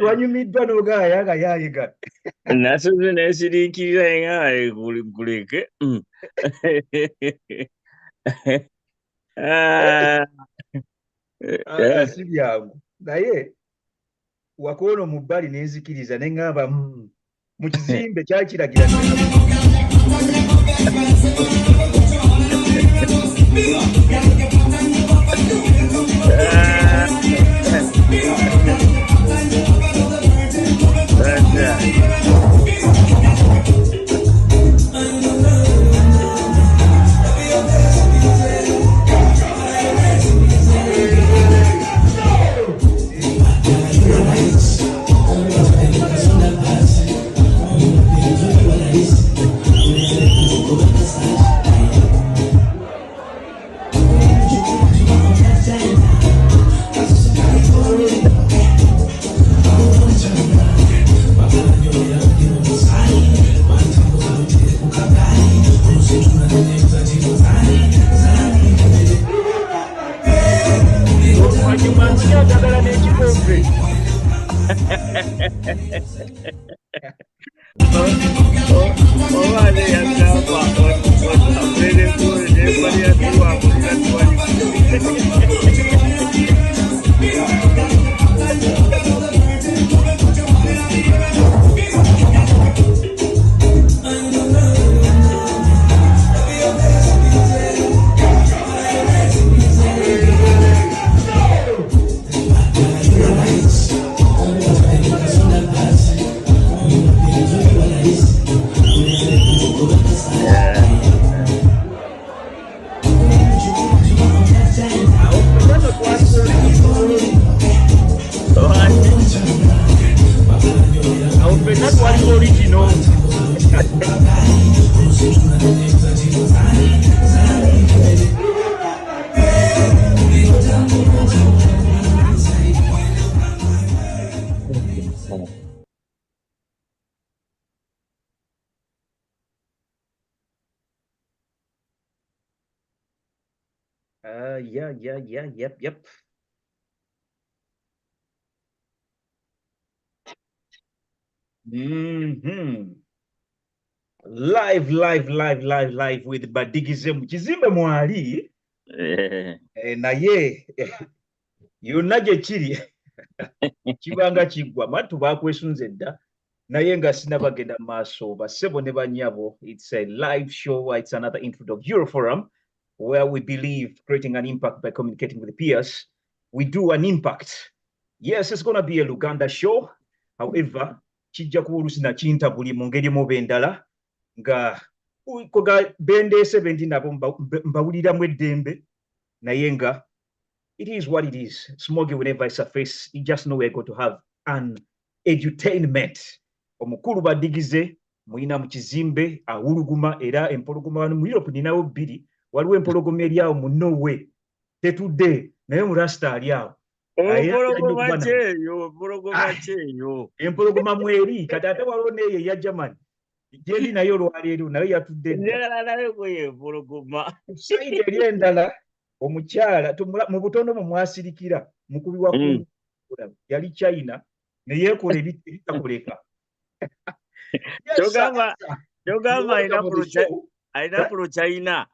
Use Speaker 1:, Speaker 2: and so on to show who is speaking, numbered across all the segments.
Speaker 1: wanyumiddwa n'ogaayaga yayiga
Speaker 2: nasoze nesiriikirira enga kuleke
Speaker 1: si byangu naye wakoona mu bbali nenzikiriza ne ŋŋamba mu kizimbe kyali kiragira Yep. Live with Badigize mukizimbe mwali naye yonna gye kiri kibanga kigwa matu bakwesunze dda naye nga sinabagenda maaso basebo ne banyabo. It's a live show. It's another intro of Euroforum, where we believe creating an impact by communicating with the peers. We do an impact. Yes, it's going to be a Luganda show. However, kijja kuulusi na kinta buli mu ngeri mu bendala nga koga bende 17 abo mbawuliramu eddembe naye nga it is what it is. Smoggy whenever I surface, you just know we're going to have an edutainment. Omukulu Badigize mulina mu kizimbe awuluguma era empologoma wano mu Europe ninawo bbiri. Waliwo empologoma eri awo mu Norway tetudde naye mu Rasta ali awo. Empologoma mweri kati ate waliwo neyo eya Germany gyendi nayo olwaleero nayo yatudde saidi eri endala omukyala mu butondo mu mwasirikira mukubi wa yali China ne yeekola ebitakoleka.
Speaker 2: Yogamba aina pro China.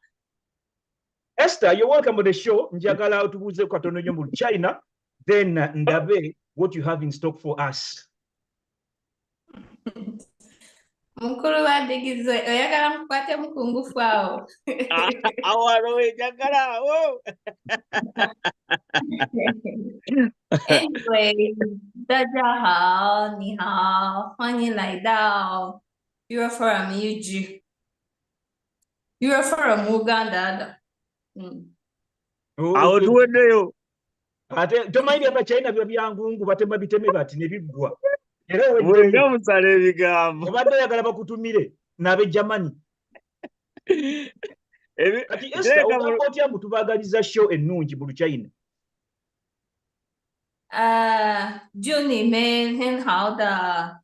Speaker 1: Esther, you're welcome to the show. Njagala tubuze katono nnyo mu China. Then ndabe what you have in stock for us.
Speaker 3: Mukuru Badigize oyagala mukwate mukungufu awo.
Speaker 2: Awaro jagala wo.
Speaker 3: Anyway, 大家好，你好，欢迎来到 Euroforum UG Euroforum Uganda 的。
Speaker 2: Awo tuweddeyo.
Speaker 1: Ate tomanyi aba China byo byangungu batema biteme bati ne biggwa. Era
Speaker 2: wenga musala ebigambo.
Speaker 1: Obadde oyagala bakutumire n'abe Germany. Kati Esther ogamba otya mbu tubaagaliza show ennungi mu China?
Speaker 3: 祝你们很好的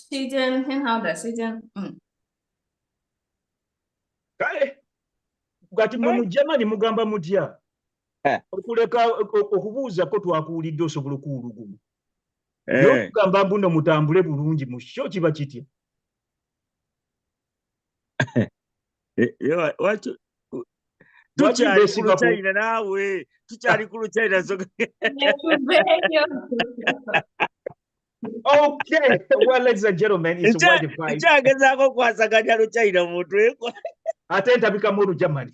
Speaker 3: 时间，很好的时间。 时间
Speaker 1: Kati mwe mu Germany mugamba mutya? Okuleka okubuuza ko twakuwulidde osobola okuwuluguma. N'okugamba mbuno mutambule bulungi mu kyo kiba kitya?
Speaker 2: Tukyali ku China naawe. Tukyali ku China.
Speaker 1: Okay, well, ladies and gentlemen, it's a wide divide.
Speaker 2: Nkyagezako kwasaganya China mutwe.
Speaker 1: Ate ntabikamu Germany.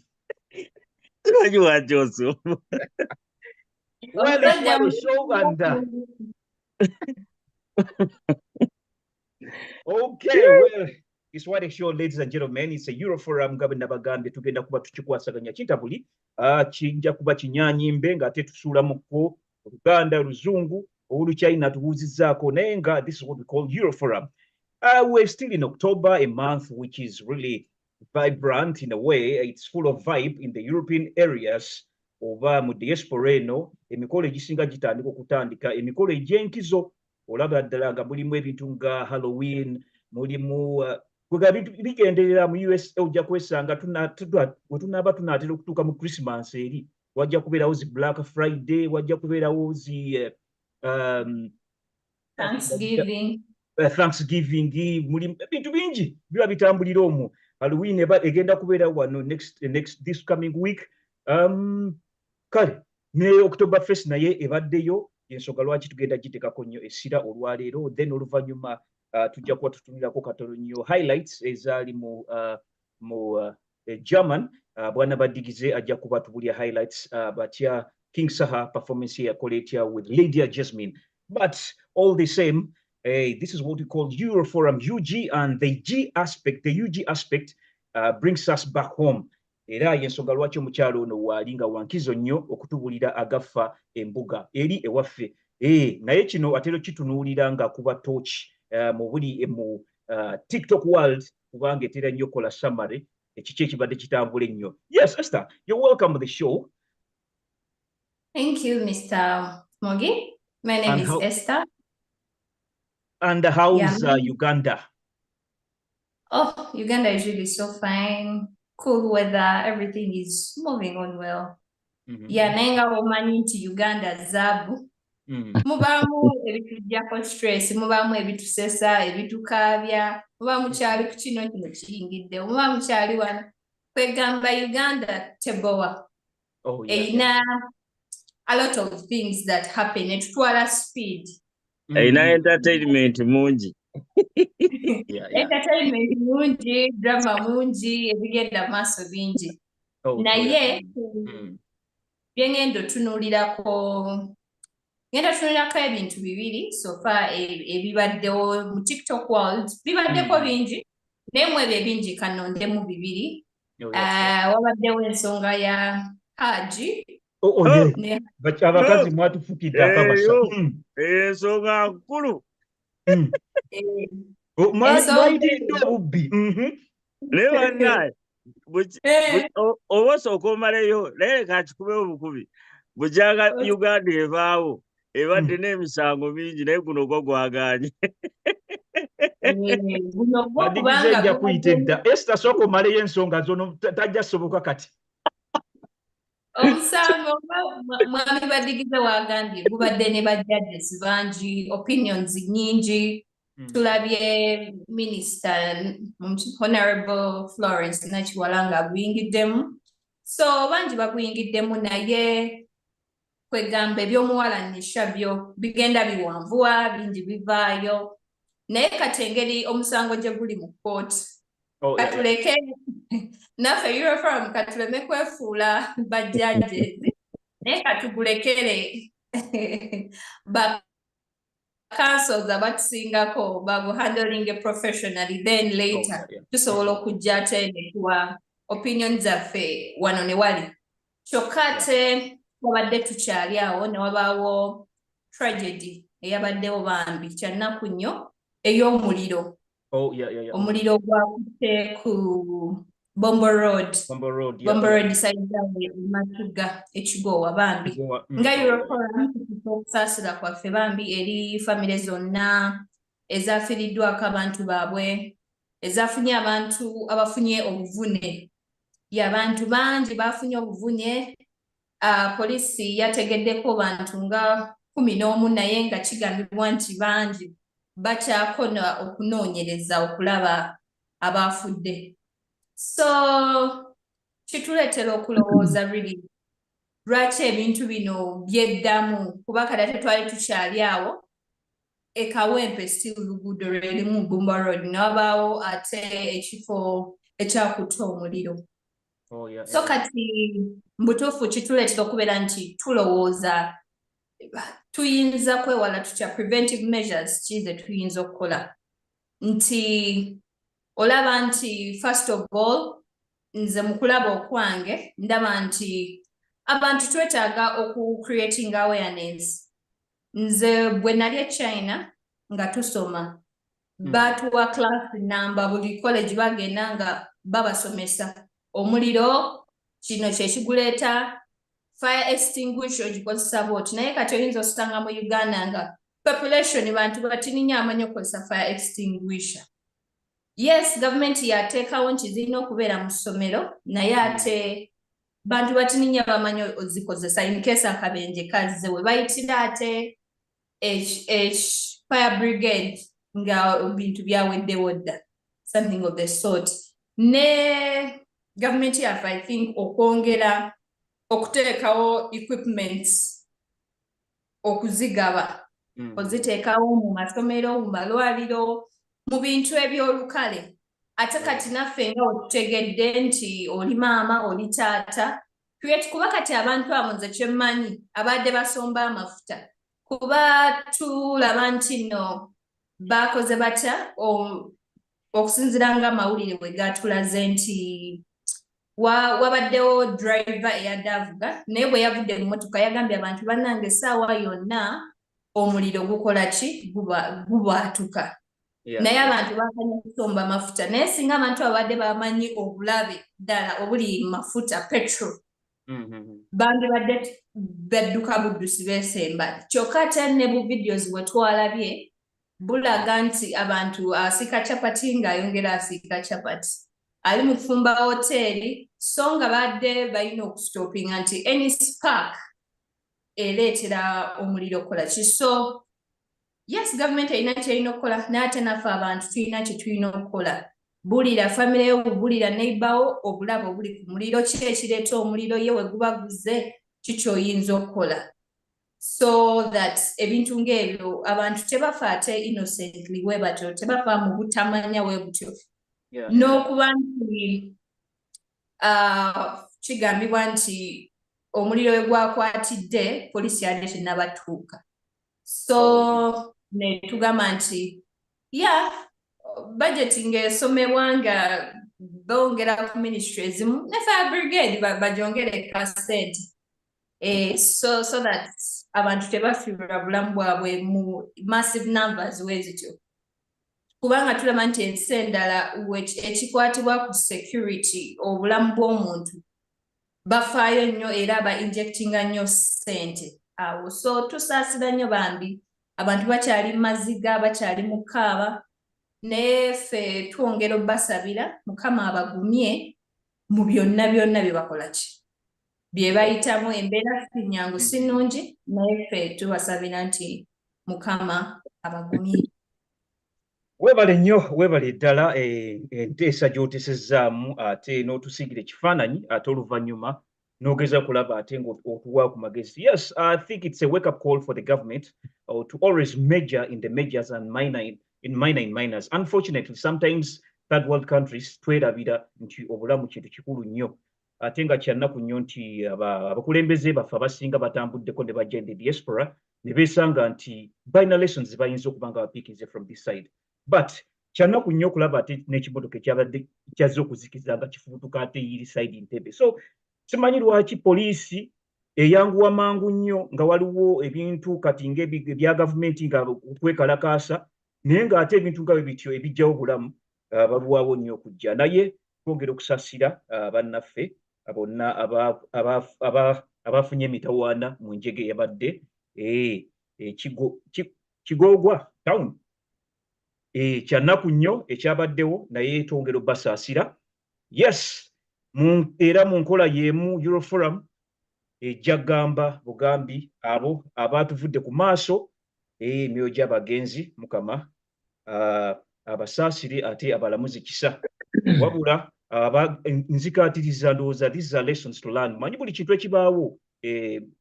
Speaker 2: Well, it's
Speaker 1: quite a show and okay, well, it's what a show, ladies and gentlemen. It's a Euroforum Gabenda Bagambye tugenda kuba tukikwasaganya kintabuli kijja kuba kinyanyimbe nga ate tusuula muko Uganda Luzungu Oluchina tuwuzizzaako naye nga this is what we call Euroforum. We're still in October, a month which is really vibrant in a way. It's full of vibe in the European areas oba mu diaspora eno emikolo egisinga gitandika okutandika emikolo egy'enkizo olaba ddala nga mulimu ebintu nga Halloween mulimu bigenderera mu US ojja kwesanga we tunaaba tunaatera okutuuka mu Christmas eri wajja kubeerawo zi Black Friday wajja kubeerawo zi Thanksgiving mulimu ebintu bingi biba bitambulira omwo. Halloween egenda kubeera wano this coming week. Kale ne Oktoberfest naye ebaddeyo ensonga lwaki tugenda giteekako nnyo essira olwaleero then oluvannyuma tujja kuba tutunirako katono nnyo highlights ezaali mu German. Bwana Badigize ajja kuba tubulya highlights batya King Saha performance yakola etya with Lydia Jasmine. But all the same, this is what we call Euroforum UG, and the UG aspect brings us back home. Era yensonga lwaki omukyalo ono waali nga wankizo nnyo okutubulira agafa embuga eri ewaffe. Naye kino atero kitunuulira nga kuba torch mu TikTok world kubanga etera nnyo kola summary ekiki ekibadde kitambula ennyo. Yes, Esther, you're welcome to the show.
Speaker 3: Thank you, Mr. Mogi. My name is Esther.
Speaker 1: And how's Uganda?
Speaker 3: Oh, Uganda is really so fine. Cool weather, everything is moving on well. Yeah, nenga omanyi nti Uganda zabu. Mubamu ebitujjako stress, mubamu ebitusesa, ebitukaabya, mubamu kyali ku kino kiyingidde, mubamu kyali wano. Kwegamba Uganda tebowa.
Speaker 1: Oh, yeah.
Speaker 3: Eyina a lot of things that happen. Etutwala speed.
Speaker 2: Eyina entertainment mungi.
Speaker 3: Entertainment mungi, drama mungi, ebigenda maaso bingi. Naye byengendo tunuulirako ebintu bibiri so far ebibaddewo mu TikTok world bibaddeko bingi naye mu ebyo bingi kanondemu bibiri. Wabaddewo ensonga ya Haji.
Speaker 1: Abakazi mwatufukidde akabasa.
Speaker 2: Ensonga nkulu.
Speaker 1: Mwayitiridde obubbi.
Speaker 2: Naye bannaye oba osooka omaleyo naye kakikubewo obukubi bujaga Uganda evaawo ebadde n'emisango mingi naye guno gwo gwagaanye.
Speaker 1: Badigize ejja kuyita edda. Esther sooka omaleyo ensonga zono tajja soboka kati.
Speaker 3: Omusango mwami Badigize wagambye gubadde ne bajjadesi bangi, opinions nyingi. Tulabye Minister Honorable Florence Nachiwalanga aguyingiddemu. So bangi baguyingiddemu naye kwegamba ebyomuwala nisha byo bigenda biwanvuwa bingi bivaayo. Naye kati engeri omusango gye guli mu court. Katuleke naffe Euroforum katuleme kwefuula bajjajezi naye katugulekere councils abatusingako bago handling professionally then later tusobola okujja ate ne tuwa opinion zaffe wano ne wali. Kyokka ate wabadde tukyali awo ne wabaawo tragedy eyabaddewo bambi kyannaku nnyo ey'omuliro. Omuliro gwakutte ku Bombo Road side yawe Matuga ekigowa bambi. Nga Euroforum okusaasira kwaffe bambi eri famire zonna ezaafiiriddwako abantu baabwe, ezaafunye abantu abafunye obuvune y'abantu bangi bafunye obuvunye. Poliisi yategeddeko bantu nga 11 naye nga kigambibwa nti bangi bakyakona okunoonyereza okulaba abafudde. So kituleetera okulowooza really lwaki ebintu bino byeddamu kuba kadate twali tukyali awo Kawempe still luguudo lwerimu Bumba Road n'abaawo ate ekifo ekyakutta omuliro. So kati mbutuufu kituleetera okubeera nti tulowooza tuyinza kwewala tutya preventive measures ki ze tuyinza okukola nti olaba nti first of all nze mu kulaba okwange ndaba nti abantu twetaaga creating awareness. Nze bwe nali China nga tusoma batuwa class number buli college bagenda nga babasomesa omuliro kino kyekiguleeta fire extinguisher ogikozesa bwoti naye kati oyinza osanga mu Uganda nga population bantu batininya amanyi okukozesa fire extinguisher. Yes, government yateekawo nti zirina okubeera mu ssomero naye ate bantu batininya bamanyi ozikozesa in case akabenje kazze we bayitira ate fire brigade nga bintu byaweddewo dda something of the sort. Ne government yaffe I think okwongera okuteekawo equipments okuzigaba oziteekawo mu masomero mu malwaliro mu bintu ebyolukale ate kati naffe nga otutegedde nti oli maama oli taata kuba kati abantu abo nze kyemmanyi abadde basomba amafuta kuba tulaba nti no bakoze batya okusinziira nga amawulire bwe gatulaze nti wabaddewo driver eyadde avuga naye bwe yavudde mu mmotoka yagambye abantu bannange essaawa yonna omuliro gukola ki gubwatuka naye abantu bakanya okusomba amafuta naye singa abantu abadde bamanyi obulabe ddala obuli mafuta petrol bandibadde badduka buddusi beesemba kyokka ate ne bu videos bwe twalabye bulaga nti abantu asiika capati ng'ayongera asiika capati ali mu kufumba hoteeri so nga badde balina okustopinga nti any spark ereetera omuliro kola ki. So yes, government erina kyerina okukola naye ate naffe abantu tulina kye tulina okukola bulira famire yo bulira neighborwo obulabe obuli ku muliro ki ekireeta omuliro ye we guba guzze kikyoyinza okukola so that ebintu ng'ebyo abantu tebafa ate innocently we batyo tebafa mu butamanya we butyo n'okuba nti kigambibwa nti omuliro we gwakwatidde poliisi yadde tennabatuuka so ne tugamba nti budget ng'esomebwa nga bongera ku ministry ezimu ne fire brigade bagyongere kasente so that abantu tebafiirwa bulamu bwabwe mu massive numbers wezityo kubanga tulaba nti ensi endala ekikwatibwa ku security obulamu bw'omuntu bafaayo nnyo era ba-injectinga nnyo ssente awo so tusaasira nnyo bambi abantu bakyali maziga bakyali mu kaaba naye ffe twongera obbasabira mukama abagumye mu byonna byonna bye bakola ki bye bayitamu embeera si nnyangu si nnungi naye ffe tubasabira nti mukama abagumye.
Speaker 1: Webale nnyo webale ddala enteesa gy'oteesezzaamu ate n'otusiigira ekifaananyi ate oluvannyuma n'ogeza kulaba ate ng'otuwa ku magezi. Yes, I think it's a wake-up call for the government to always major in the majors and minor in minors. Unfortunately, sometimes third world countries twerabira nti obulamu kintu kikulu nnyo ate nga kyannaku nnyo nti abakulembeze baffe abasinga batambuddeko ne bajja in the diaspora ne beesanga nti balina lessons bayinza okuba nga bapiikinze from this side. But kyannaku nnyo okulaba ate n'ekimotoka ekyabadde kyazze okuzikiza nga kifubutuka ate yiri side Ntebe. So simanyi lwaki poliisi eyanguwa mangu nnyo nga waliwo ebintu kati ng'ebya gavumenti nga okwekalakaasa naye ng'ate ebintu nga bwe bityo ebijjawo obulamu balwawo nnyo okujja naye twongera okusaasira bannaffe bonna abafunye emitawaana mu njege eyabadde Kigoogwa town kyannaku nnyo ekyabaddewo naye twongera obbasaasira. Yes, era mu nkola y'emu Euroforum ejja gamba bugambi abo abatuvudde ku maaso emyoyo gy'abagenzi mukama abasaasire ate abalamuzi kisa wabula nzikaatiriza ndowooza these are lessons to learn. Manyi buli kintu ekibaawo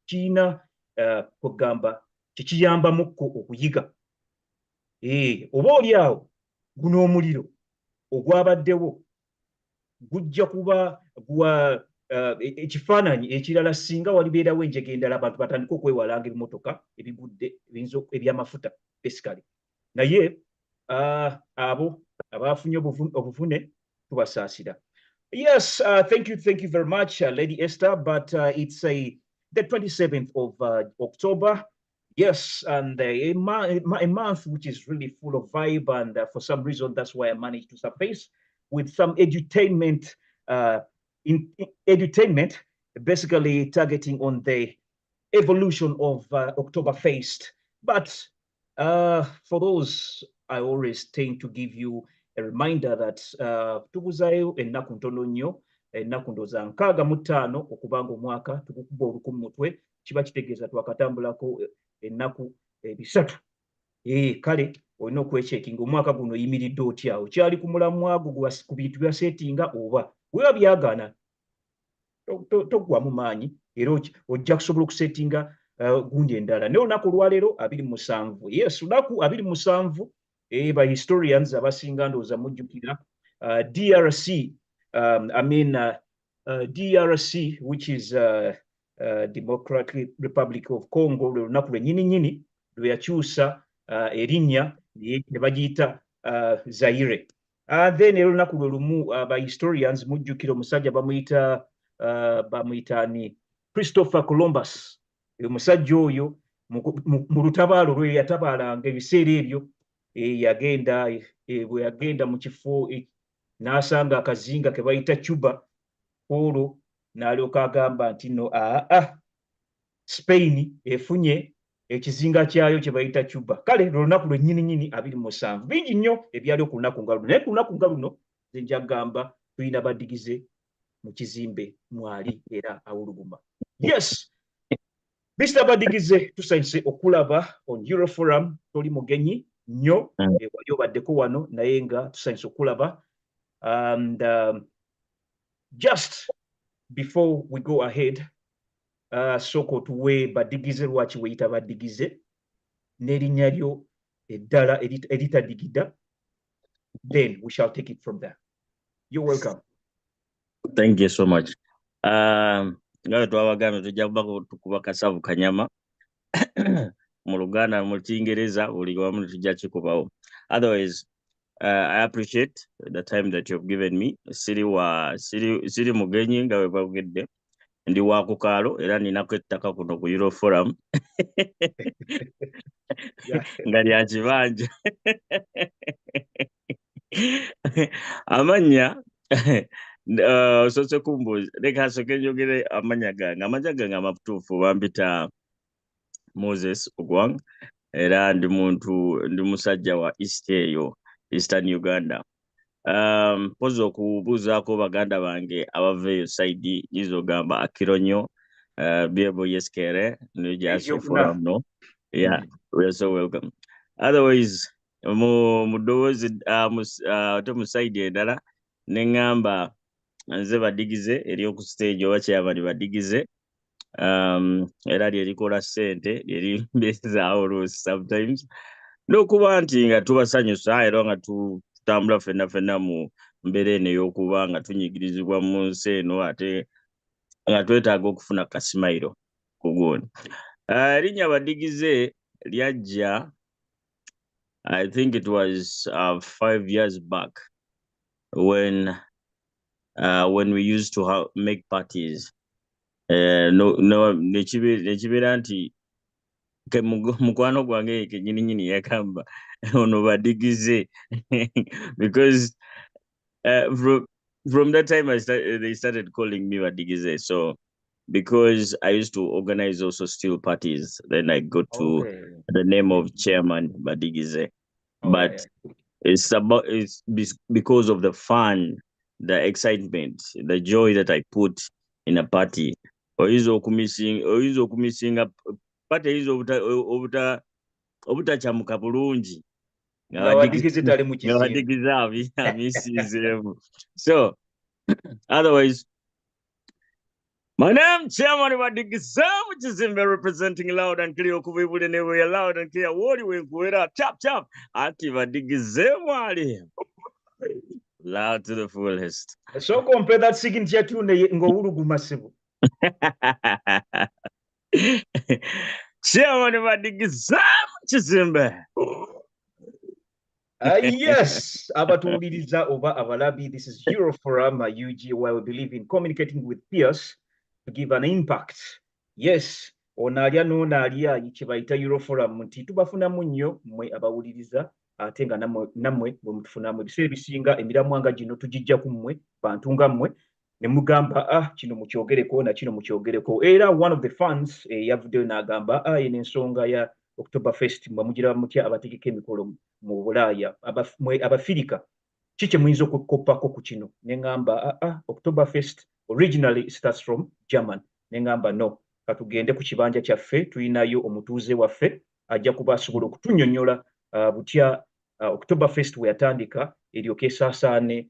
Speaker 1: kirina kugamba kikiyambamukko okuyiga. Oba oli awo guno omuliro ogwabaddewo gujja kuba gwa ekifaananyi ekirala singa walibeerawo enjega endala abantu batandika okwewalanga ebimotoka ebigudde ebyamafuta basically. Naye abo abafunye obuvune tubasaasira. Yes, thank you very much, Lady Esther. But it's the 27th of October. Yes, and a month which is really full of vibe, and for some reason that's why I managed to surface with some edutainment, edutainment, basically targeting on the evolution of Oktoberfest. But for those, I always tend to give you a reminder that tubuzayo ennaku ntono nnyo, ennaku ndooza 65 okubanga omwaka tukukuba oluku mu mutwe, kiba kitegeeza twakatambulako ennaku 3. Kale olina okwechekinga omwaka guno oyimiridde otya, okyali ku mulamwa gwo ku bintu byaseetinga oba weeba byagaana togwamu maanyi era ojja kusobola okuseetinga gundi endala. Naye olunaku olwaleero 27. Yes, lunaku 27 ba historians abasinga ndowooza mujjukira DRC, DRC, which is Democratic Republic of Congo, lunaku lwennyini lwe yakyusa erinnya ne bagiyita Zaire. Then era olunaku lwe lumu ba historians mujjukira omusajja bamuyita ni Christopher Columbus. Omusajja oyo mu lutabaalo lwe yatabaalanga ebiseera ebyo bwe yagenda mu kifo n'asanga akazinga ke bayita Cuba, olwo n'alyoka agamba nti no Spain efunye ekizinga kyayo kye bayita Cuba. Kale lunaku lwennyini 27. Bingi nnyo ebyali ku lunaku nga luno, naye ku lunaku nga luno nze nja kugamba tulina baddigize mu kizimbe mwali era awuluguma. Yes, Mr. Badigize tusanyuse okulaba on Euroforum, toli mugenyi nnyo wali obaddeko wano naye nga tusanyuse okulaba. And just before we go ahead, soko tuwe Badigize lwaki weyita Badigize n'erinnya lyo eddala eritadigida, then we shall take it from there. You're welcome.
Speaker 2: Thank you so much. Ngawe twabagambye tujja kuba tukuba kasavu kanyama mu Luganda mu Kingereza buli wamu tujja kikubawo. Otherwise, I appreciate the time that you've given me. Siri mugenyi nga we bagedde ndi wa kukaalo era ninako ettaka kuno ku Euroforum nga lya kibanja. Amanya sose kumbuzi leka soke njogere amanya gange amatuufu bampita Moses Ogwang era ndi musajja wa Eastern Uganda. Pozo okubuuzaako baganda bange abava side izo gamba Akironyo, Biebo Yeskere, New Jersey Forum, no? Yeah, we're so welcome. Otherwise, mudowozi musaidi endala nengamba nze Badigize eryoku stage oba kyabali Badigize era lyerikola ssente lyerimbezaawo oluusi sometimes n'okuba nti nga tubasanyusa era nga tutambula ffenna mu mbeera eno ey'okuba nga tunyigirizibwa mu nsi eno ate nga twetaaga okufuna kasimayiro ku gundi. Erinnya Badigize lyajja, I think it was 5 years back when we used to make parties. Nekibeera nti ke mukwano gwange kenyini yakamba ono Badigize because from that time they started calling me Badigize. So because I used to organize also still parties, then I got to the name of Chairman Badigize. But it's because of the fun the excitement, the joy that I put in a party. Oyinza okumisinga party eyinza obutachamuka bulungi
Speaker 1: nga wadigize tali mu kizimbe
Speaker 2: amisinzeemu. So otherwise, my name Chairman Wadigizamu Chizimbe, representing loud and clear. Okubibule ne we loud and clear. Woli we nkuwera chap ati Wadigizamu ali loud to the fullest.
Speaker 1: So compare that signature tune ngowuluguma sibu.
Speaker 2: Chairman Wadigizamu Chizimbe.
Speaker 1: Yes, abatuuliriza oba abalabi, this is Euroforum UG, where we believe in communicating with peers to give an impact. Yes, onaalya n'onaalya kyebayita Euroforum nti tubafunamu nnyo mmwe abawuliriza ate nga nammwe bwe mutufunamu ebiseera ebisinga emiramwa nga gino tugijja ku mmwe bantu nga mmwe ne mugamba kino mukyogereko na kino mukyogereko. Era one of the fans yavuddeyo n'agamba eno ensonga ya Oktoberfest mwe mugira mutya abategeka emikolo mu Bulaaya abafirika kiki muyinza okukoppako ku kino ne ngamba Oktoberfest originally starts from German ne ngamba no katugende ku kibanja kyaffe tulinayo omutuuze waffe ajja kuba asobola okutunnyonnyola butya Oktoberfest we yatandika eryoke esaasaane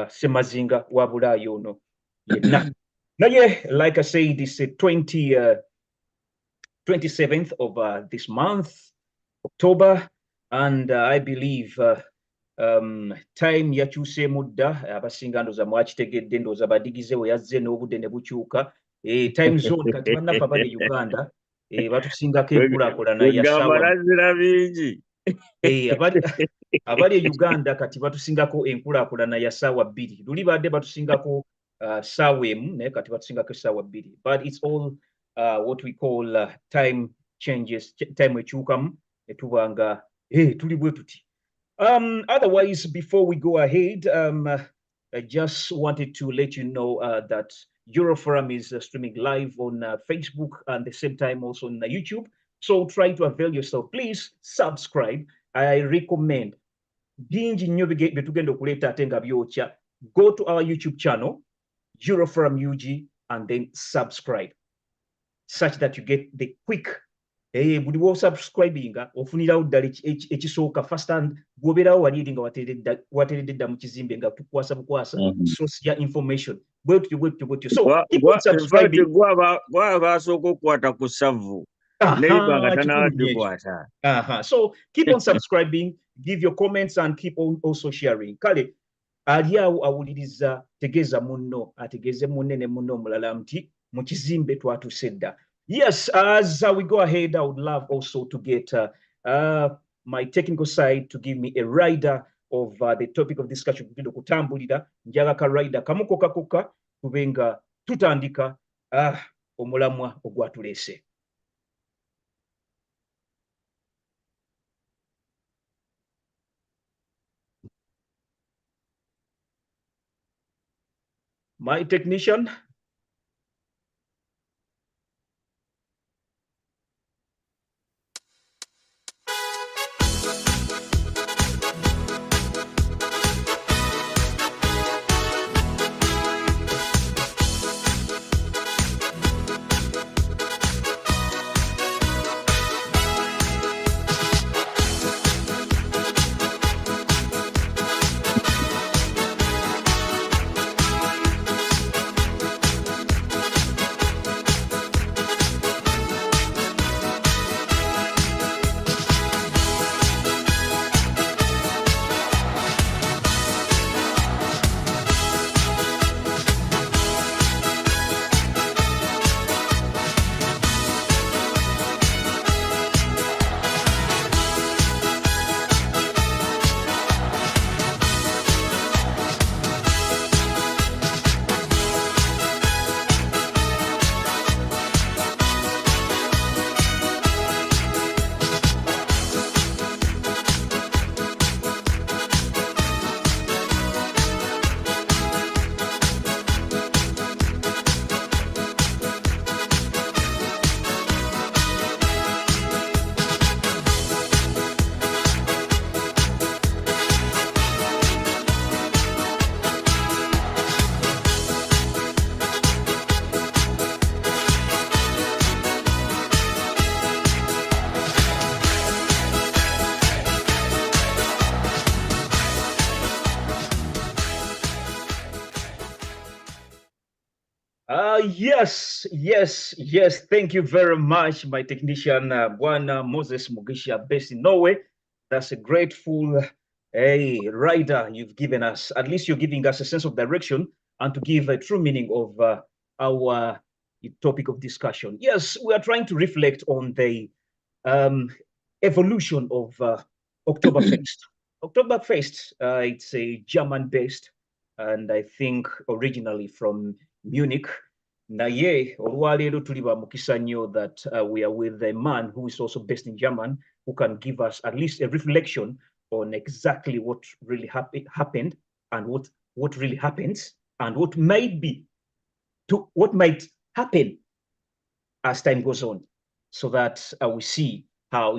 Speaker 1: Semazinga wa Bulaaya ono yenna. Naye like I said, this 27th of this month, October, and I believe time yakyuse mudda abasinga ndoza mwakitegedde ndoza badigize we yazze n'obudde ne bukyuka time zone kati bannafa bali Uganda batusingako enkulaakulana ya sawa
Speaker 2: bingi
Speaker 1: abali Uganda kati batusingako enkulaakulana ya saawa 2 luli badde batusingako saawa emu naye kati batusingako saawa 2 but it's all what we call time changes, time ekyukamu etubanga tuli bwe tuti. Otherwise, before we go ahead, I just wanted to let you know that Euroforum is streaming live on Facebook and the same time also on YouTube. So try to avail yourself. Please subscribe. I recommend bingi nnyo betugenda okuleta ate nga byokya. Go to our YouTube channel, Euroforum UG, and then subscribe, such that you get the quick buli wo subscribing ofunirawo ddala ekisooka first hand bw'obeerawo wali eri nga wateredde dda mu kizimbe nga tukwasa bukwasa source ya information bwetutyo so keep on subscribing.
Speaker 2: Gwabasooka okukwata ku savu
Speaker 1: so keep on subscribing, give your comments and keep on also sharing. Kale ali awo awuliriza tegeeza munno ategeeze munne ne munno omulala nti mu kizimbe twatuse dda. Yes, as we go ahead, I would love also to get my technical side to give me a rider of the topic of discussion. Kutambulira njaga ka rider kamukoka tubenga tutandika omulamwa ogwatulese. My technician. Yes. Thank you very much, my technician, Bwana Moses Mugisha, based in Norway. That's a grateful rider you've given us. At least you're giving us a sense of direction and to give a true meaning of our topic of discussion. Yes, we are trying to reflect on the evolution of Oktoberfest. Oktoberfest, it's a German-based, and I think originally from Munich. Naye, olwaleero tuli ba mukisa nnyo that we are with a man who is also based in German, who can give us at least a reflection on exactly what really happened and what really happens and what might happen as time goes on, so that we see how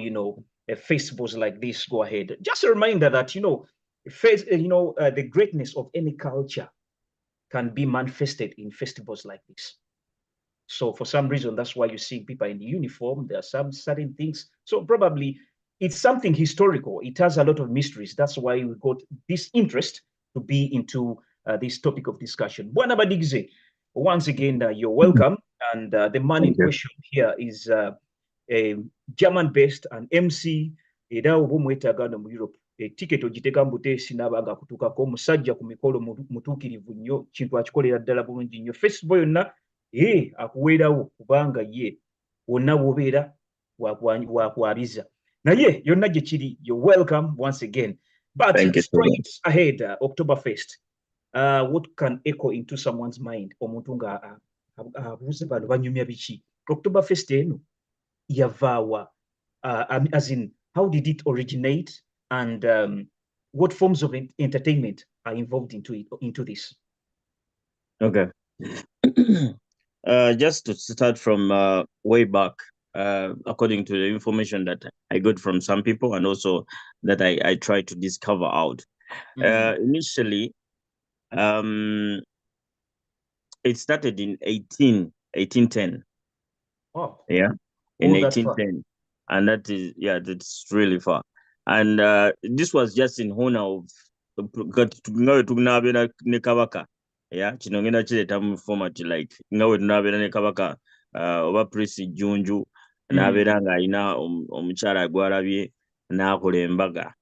Speaker 1: festivals like this go ahead. Just a reminder that the greatness of any culture can be manifested in festivals like this. So for some reason, that's why you see people in the uniform. There are some certain things. So probably it's something historical. It has a lot of mysteries. That's why we got this interest to be into this topic of discussion. Bwana Badigze, once again, you're welcome. And the man in question here is a German-based and MC. Era obumwetaaga mu Europe. Ticket ogiteka mbuteesi n'abanga kutuukako omusajja ku mikolo mutuukirivu nnyo, kintu akikolera ddala bulungi nnyo. Festival yonna akuweerawo kubanga ye wonna w'obeera wakwabiza. Naye yonna gye kiri, you're welcome once again. But straight ahead, Oktoberfest, what can echo into someone's mind? Omuntu nga abuuze bano banyumya biki? Oktoberfest eno yavaawa, as in, how did it originate, and what forms of entertainment are involved into this?
Speaker 2: Okay. Just to start from way back, according to the information that I got from some people and also that I tried to discover out. Initially, it started in 1810.
Speaker 1: Oh.
Speaker 2: Yeah. In 1810. And that is, that's really far. And this was just in honor of Kabaka. Yeah, kino ngenda kireta mu format like nga we tunabeera ne kabaka oba Prince Junju n'abeera ng'alina omukyala gwalabye n'akola embaga,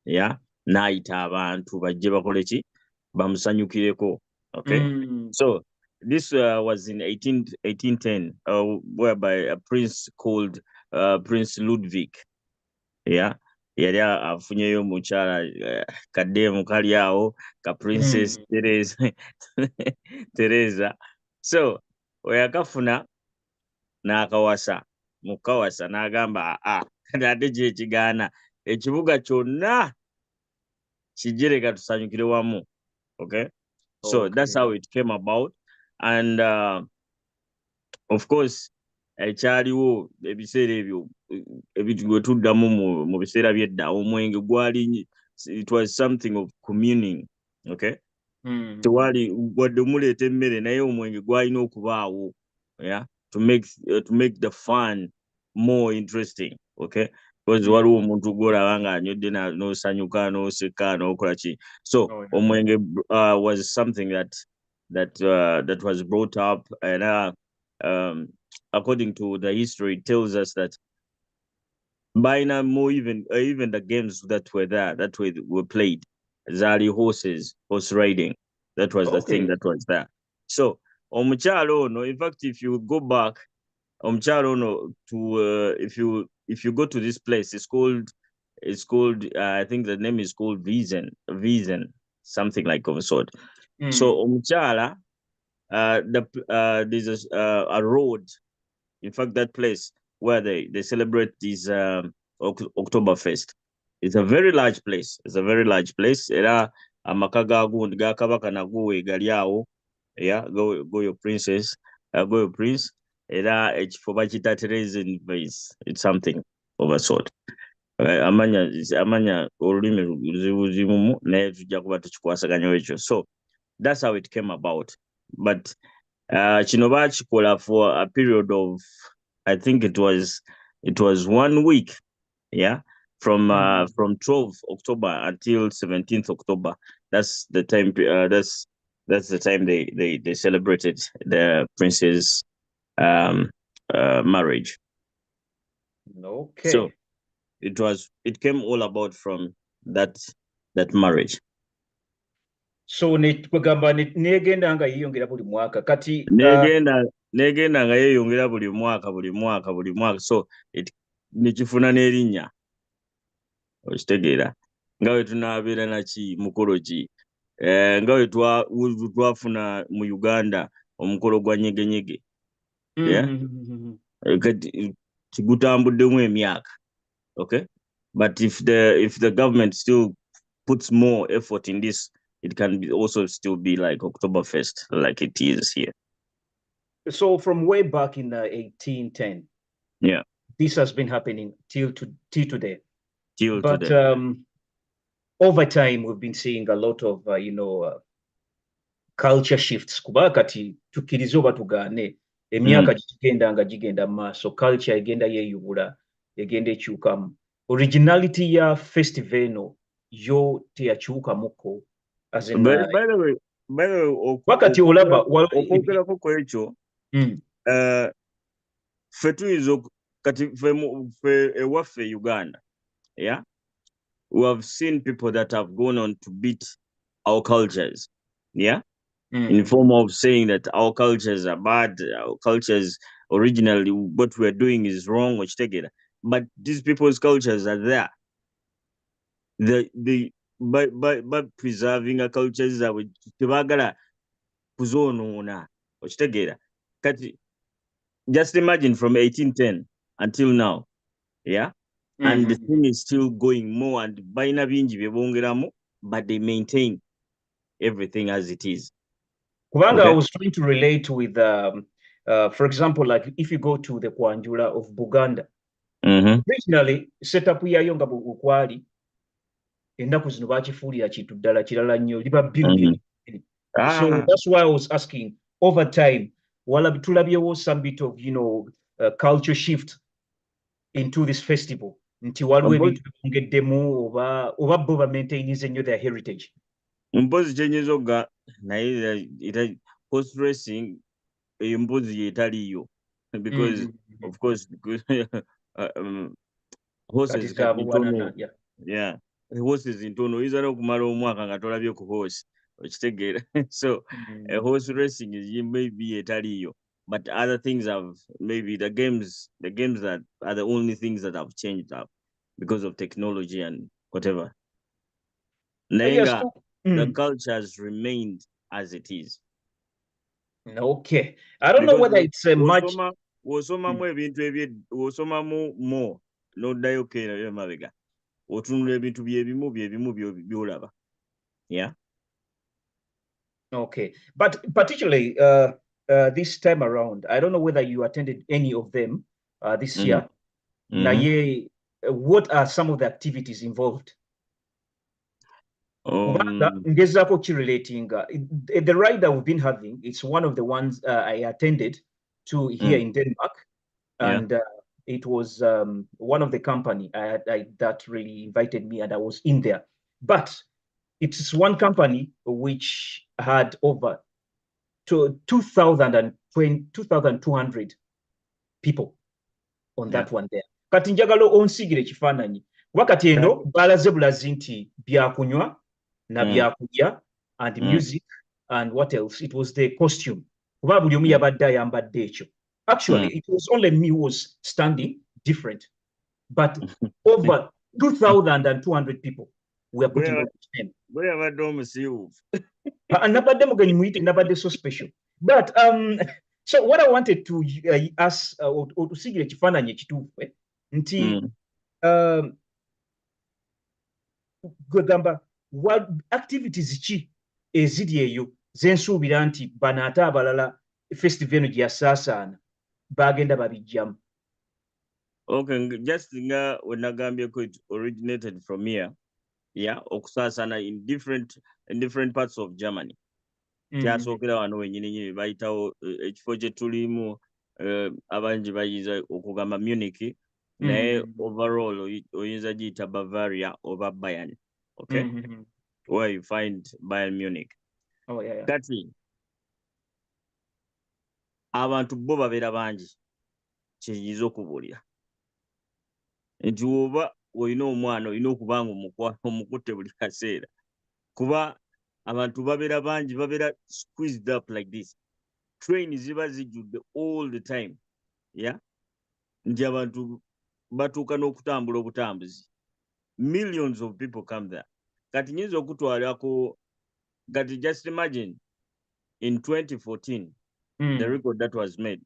Speaker 2: n'ayita abantu bajje bakole ki, bamusanyukireko. Okay. So this was in 1810, whereby a prince called Prince Ludwig, yali afunyeyo omukyala kaddeemu kali awo ka Princess Teresa. So oyakafuna n'akawasa, mukawasa n'agamba ate kye kigaana ekibuga kyonna kijjereka tusanyukire wamu. Okay. So that's how it came about. And of course ekyaliwo ebiseera ebyo ebitwe tuddamu mu biseera byedda, omwenge gwali, it was something of communing. Okay. Tewali wadde muleeta emmere naye omwenge gwalina okubaawo, to make the fun more interesting. Okay. Because waliwo omuntu gw'olaba ng'anywedde n'osanyuka n'oseka n'okola ki. So omwenge was something that was brought up, and according to the history, it tells us that by now, more even the games that were there, that were played, Zali horse riding, that was the thing that was there. So omukyalo ono, in fact, if you go back, omukyalo ono to if you go to this place, it's called I think the name is called Wiesen, something like of a sort. So omukyala, there's a road. In fact, that place where they celebrate this Oktoberfest, it's a very large place. Era amaka gagundi ga kabaka nago gali awo. Go your princess, go your prince. Era ekifo bakita Teresa vase. It's something of a sort. Amanya olulimi luzibuzibumu naye tujja kuba tukikwasaganya ekyo. So that's how it came about. But kino bakikola for a period of, I think it was 1 week, from 12 October until 17th October. That's the time. That's That's the time they celebrated the prince's marriage.
Speaker 1: Okay.
Speaker 2: So it came all about from that marriage.
Speaker 1: So kwegamba negenda nga yiyongera buli mwaka kati
Speaker 2: negenda nga yeyongera buli mwaka so nekifuna n'erinnya okitegeera nga bwe tunaabeera naki mukolo ki nga bwe twafuna mu Uganda omukolo gwa nyegenyege kati kigutambuddemu emyaka. Okay, but if the government still puts more effort in this, it can also still be like Oktoberfest, like it is here.
Speaker 1: So from way back in 1810,
Speaker 2: yeah,
Speaker 1: this has been happening till today.
Speaker 2: But
Speaker 1: over time, we've been seeing a lot of culture shifts. Kuba kati tukirize oba tugaane emyaka gigenda maaso, culture egenda yeeyubula, egenda ekyukamu. Originality ya festival eno yo teyakyukamuko.
Speaker 2: By the way,
Speaker 1: wakati olaba
Speaker 2: okwogerako ku ekyo ffe tuyinza kati ffe ewaffe Uganda, yeah, we have seen people that have gone on to beat our cultures, yeah, in form of saying that our cultures are bad, our cultures originally what we're doing is wrong, which take it. But these people's cultures are there. By preserving our cultures that we tebagala kuzonoona okitegeera kati just imagine from 1810 until now, yeah, and the thing is still going more and baina bingi byebongeramu, but they maintain everything as it is.
Speaker 1: Kubanga, okay. I was trying to relate with for example, like if you go to the Kwanjula of Buganda, originally setup yayo nga bwali ennaku zino bakifuulira kintu ddala kirala nnyo liba binu. So that's why I was asking, over time, tulabyewo some bit of culture shift into this festival. Nti waliwo ebintu byongeddemu oba bo bamaintainize nnyo their heritage.
Speaker 2: Mpozi kyenyinza okga naye horse racing empozi yetaliyo because of course horses ntono, yeah, horses ntono oyinza n'okumala omwaka nga tolabye ku horse okitegeera. So horse racing maybe yetaliyo, but other things have, maybe the games that are the only things that have changed up because of technology and whatever. Nenga, the culture has remained as it is.
Speaker 1: Okay, I don't know whether it's much.
Speaker 2: Wosomamu ebintu wosomamu more n'oddayo keera mabega otunula ebintu byebimu byolaba. Yeah.
Speaker 1: Okay, but particularly this time around, I don't know whether you attended any of them this year. Naye, what are some of the activities involved? Ngezaako kirelating the ride that we've been having. It's one of the ones I attended to here in Denmark, and it was one of the company that really invited me, and I was in there. But it's one company which had over 2,200 people on that one there. Kati njagala onsigire kifaananyi. Wakati eno balaze bulazi nti byakunywa na byakulya and music and what else. It was the costume. Kuba buli omu yabadde ayambadde ekyo. Actually, it was only me who was standing different. But over 2,200 people were putting on the tent. Nabadde mugenyi muyite, nabadde so special. But so what I wanted to ask otusigire ekifaananyi ekituufu nti gwegamba activities ki eziri eyo zensuubira nti bano ate abalala festival eno gye yasaasaana bagenda babijjamu.
Speaker 2: Okay, just nga wenagambyeko it originated from here, yeah, okusaasaana in different parts of Germany. Kyasookera wano wenyini bayitawo ekifo gye tulimu abangi bayiza okugamba Munich, naye overall oyinza giyita Bavaria oba Bayern, okay, where you find Bayern Munich.
Speaker 1: Oh, yeah.
Speaker 2: Kati abantu bo babeera bangi kiyinza okubuulira nti oba olina omwana olina okubanga omukutte buli kaseera kuba abantu babeera bangi babeera squeezed up like this. Train ziba zijjudde all the time. Yeah? Nti abantu batuuka n'okutambula obutambuzi. Millions of people come there. Kati nyinza okutwalako kati just imagine in 2014 the record that was made.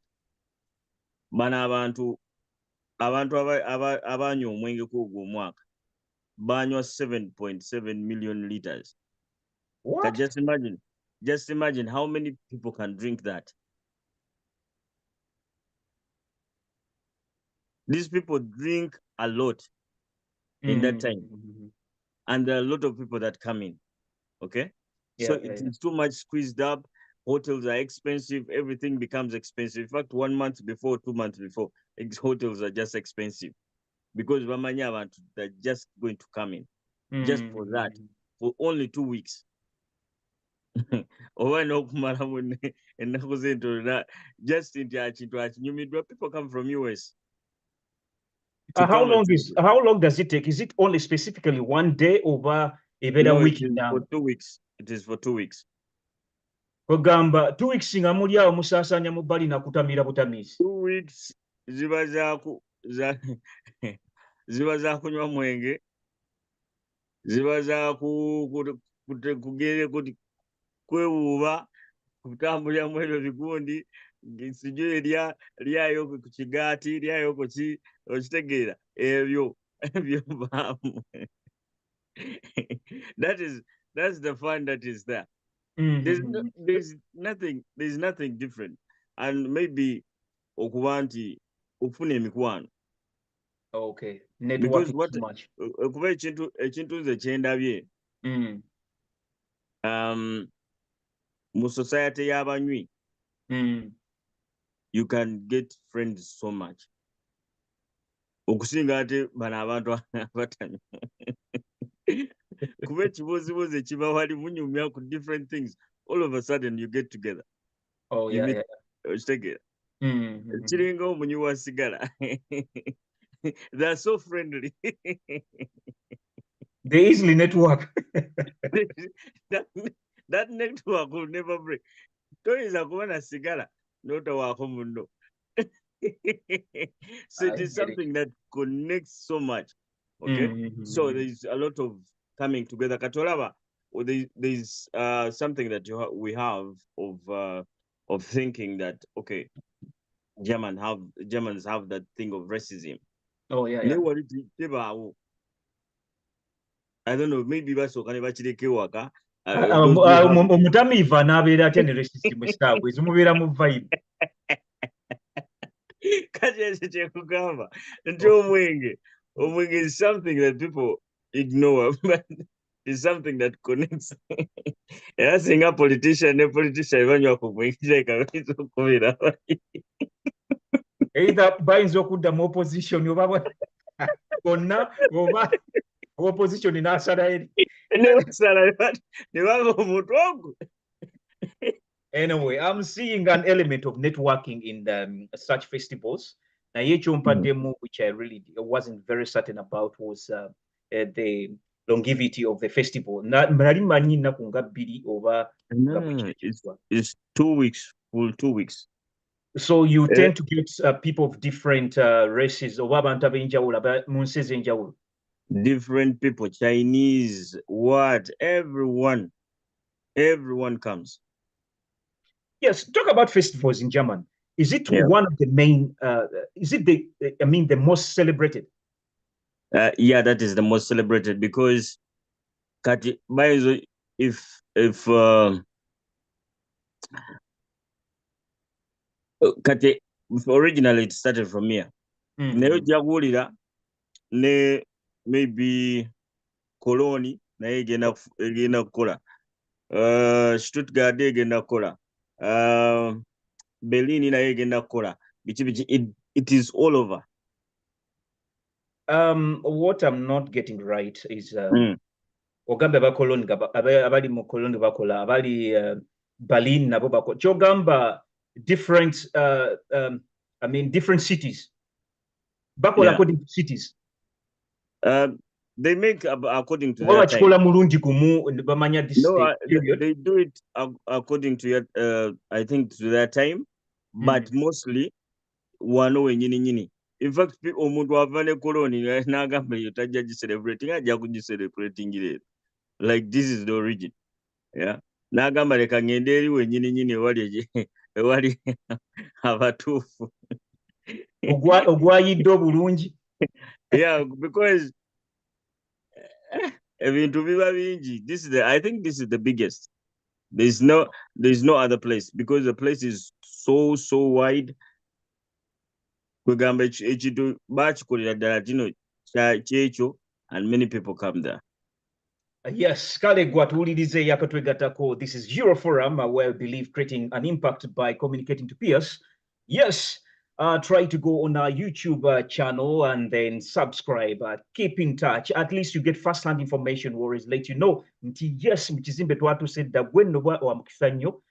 Speaker 2: Bano abantu abanywa omwenge kw'ogwo omwaka banywa 7.7 million liters.
Speaker 1: What?
Speaker 2: Just imagine how many people can drink that. These people drink a lot in that time. And there are a lot of people that come in. Okay?
Speaker 1: Yeah,
Speaker 2: so it is too much squeezed up. Hotels are expensive. Everything becomes expensive. In fact, 1 month before, 2 months before, hotels are just expensive. Because Vamanya, they're just going to come in. Just for that. For only 2 weeks. Just in people come from US.
Speaker 1: How long does it take? Is it only specifically 1 day over a better week?
Speaker 2: For 2 weeks. It is for 2 weeks.
Speaker 1: Kugamba 2 weeks nga muli awo musasanya mu bali na kutamira butamizi.
Speaker 2: 2 weeks ziba za kunywa mwenge. Ziba za kugere kwewuuba kutambulira mu ebyo bigundi sijui lyayo ku kigaati lyayo ku ki okitegeera ebyo baamu. That's the fun that is there. There's nothing different. And maybe okuba nti okufuna emikwano.
Speaker 1: Okay. Networking too much.
Speaker 2: Kuba ekintu nze kyendabye mu society y'abanywi you can get friends so much okusinga ate bano abantu abatanywa kuba ekibuuzibuuzi ekiba wali munyumya ku different things all of a sudden you get together. Okitegeera kiringa omunywi wa sigala. They are so friendly.
Speaker 1: They easily network.
Speaker 2: that network will never break. Toyinza kuba na sigala n'otawaako munno. So it is something that connects so much. Okay? So there's a lot of coming together. Katolaba, there's something that we have of thinking that, okay, Germans have that thing of racism.
Speaker 1: Oh, yeah.
Speaker 2: I don't know, maybe basooka ne bakireka ewaka.
Speaker 1: Omutamiiva n'abeera atya ne racism essaawa ezimubeera mu vibe.
Speaker 2: Kati ekyo kyekugamba nti omwenge is something that people ignore, but it's something that connects. Era singa politician banywa ku mwenge kireka bayinza okubeera
Speaker 1: either bayinza okudda mu opposition oba bonna oba opposition n'asala eri. Anyway, I'm seeing an element of networking in such festivals. Naye ekyompaddemu, which I really wasn't very certain about, was the longevity of the festival. Nali manyi nnaku nga bbiri oba
Speaker 2: it's 2 weeks, full 2 weeks.
Speaker 1: So you tend to get people of different races oba abantu ab'enjawulo mu nsi ez'enjawulo.
Speaker 2: Different people, Chinese, what, everyone comes.
Speaker 1: Yes, talk about festivals in Germany. Is it one of the main, is it the most celebrated?
Speaker 2: Yeah, that is the most celebrated because if originally it started from here. Nayo jagulira ne maybe Cologne naye egenda kukola. Stuttgart egenda kukola. Berlin naye egenda kukola. It is all over.
Speaker 1: What I'm not getting right is Ogambe abakoloni abali mu koloni bakola abali Berlin nabo bakola kyogamba different I mean different cities bakola according to cities.
Speaker 2: They make according to
Speaker 1: their
Speaker 2: time.
Speaker 1: No,
Speaker 2: they do it according to I think to their time, but mostly one nyini. In fact, omuntu avane koloni nagamba yotajja celebrating ajja celebrating like this is the origin. Yeah. Nagamba leka ngende eri wenyini ewali abatuufu.
Speaker 1: Ogwayidde obulungi.
Speaker 2: Yeah, because ebintu biba bingi. I think this is the biggest. There's no other place because the place is so wide. Kugamba ekitu bakikolera ddala kino kyekyo and many people come there.
Speaker 1: Yes, kale gwatuulirize yakatwegattako. This is Euroforum, where we believe creating an impact by communicating to peers. Yes, try to go on our YouTube channel and then subscribe. Keep in touch. At least you get first-hand information, whereas let you know nti yes mukizimbe twatusedda gwe nno wa mukisa nnyo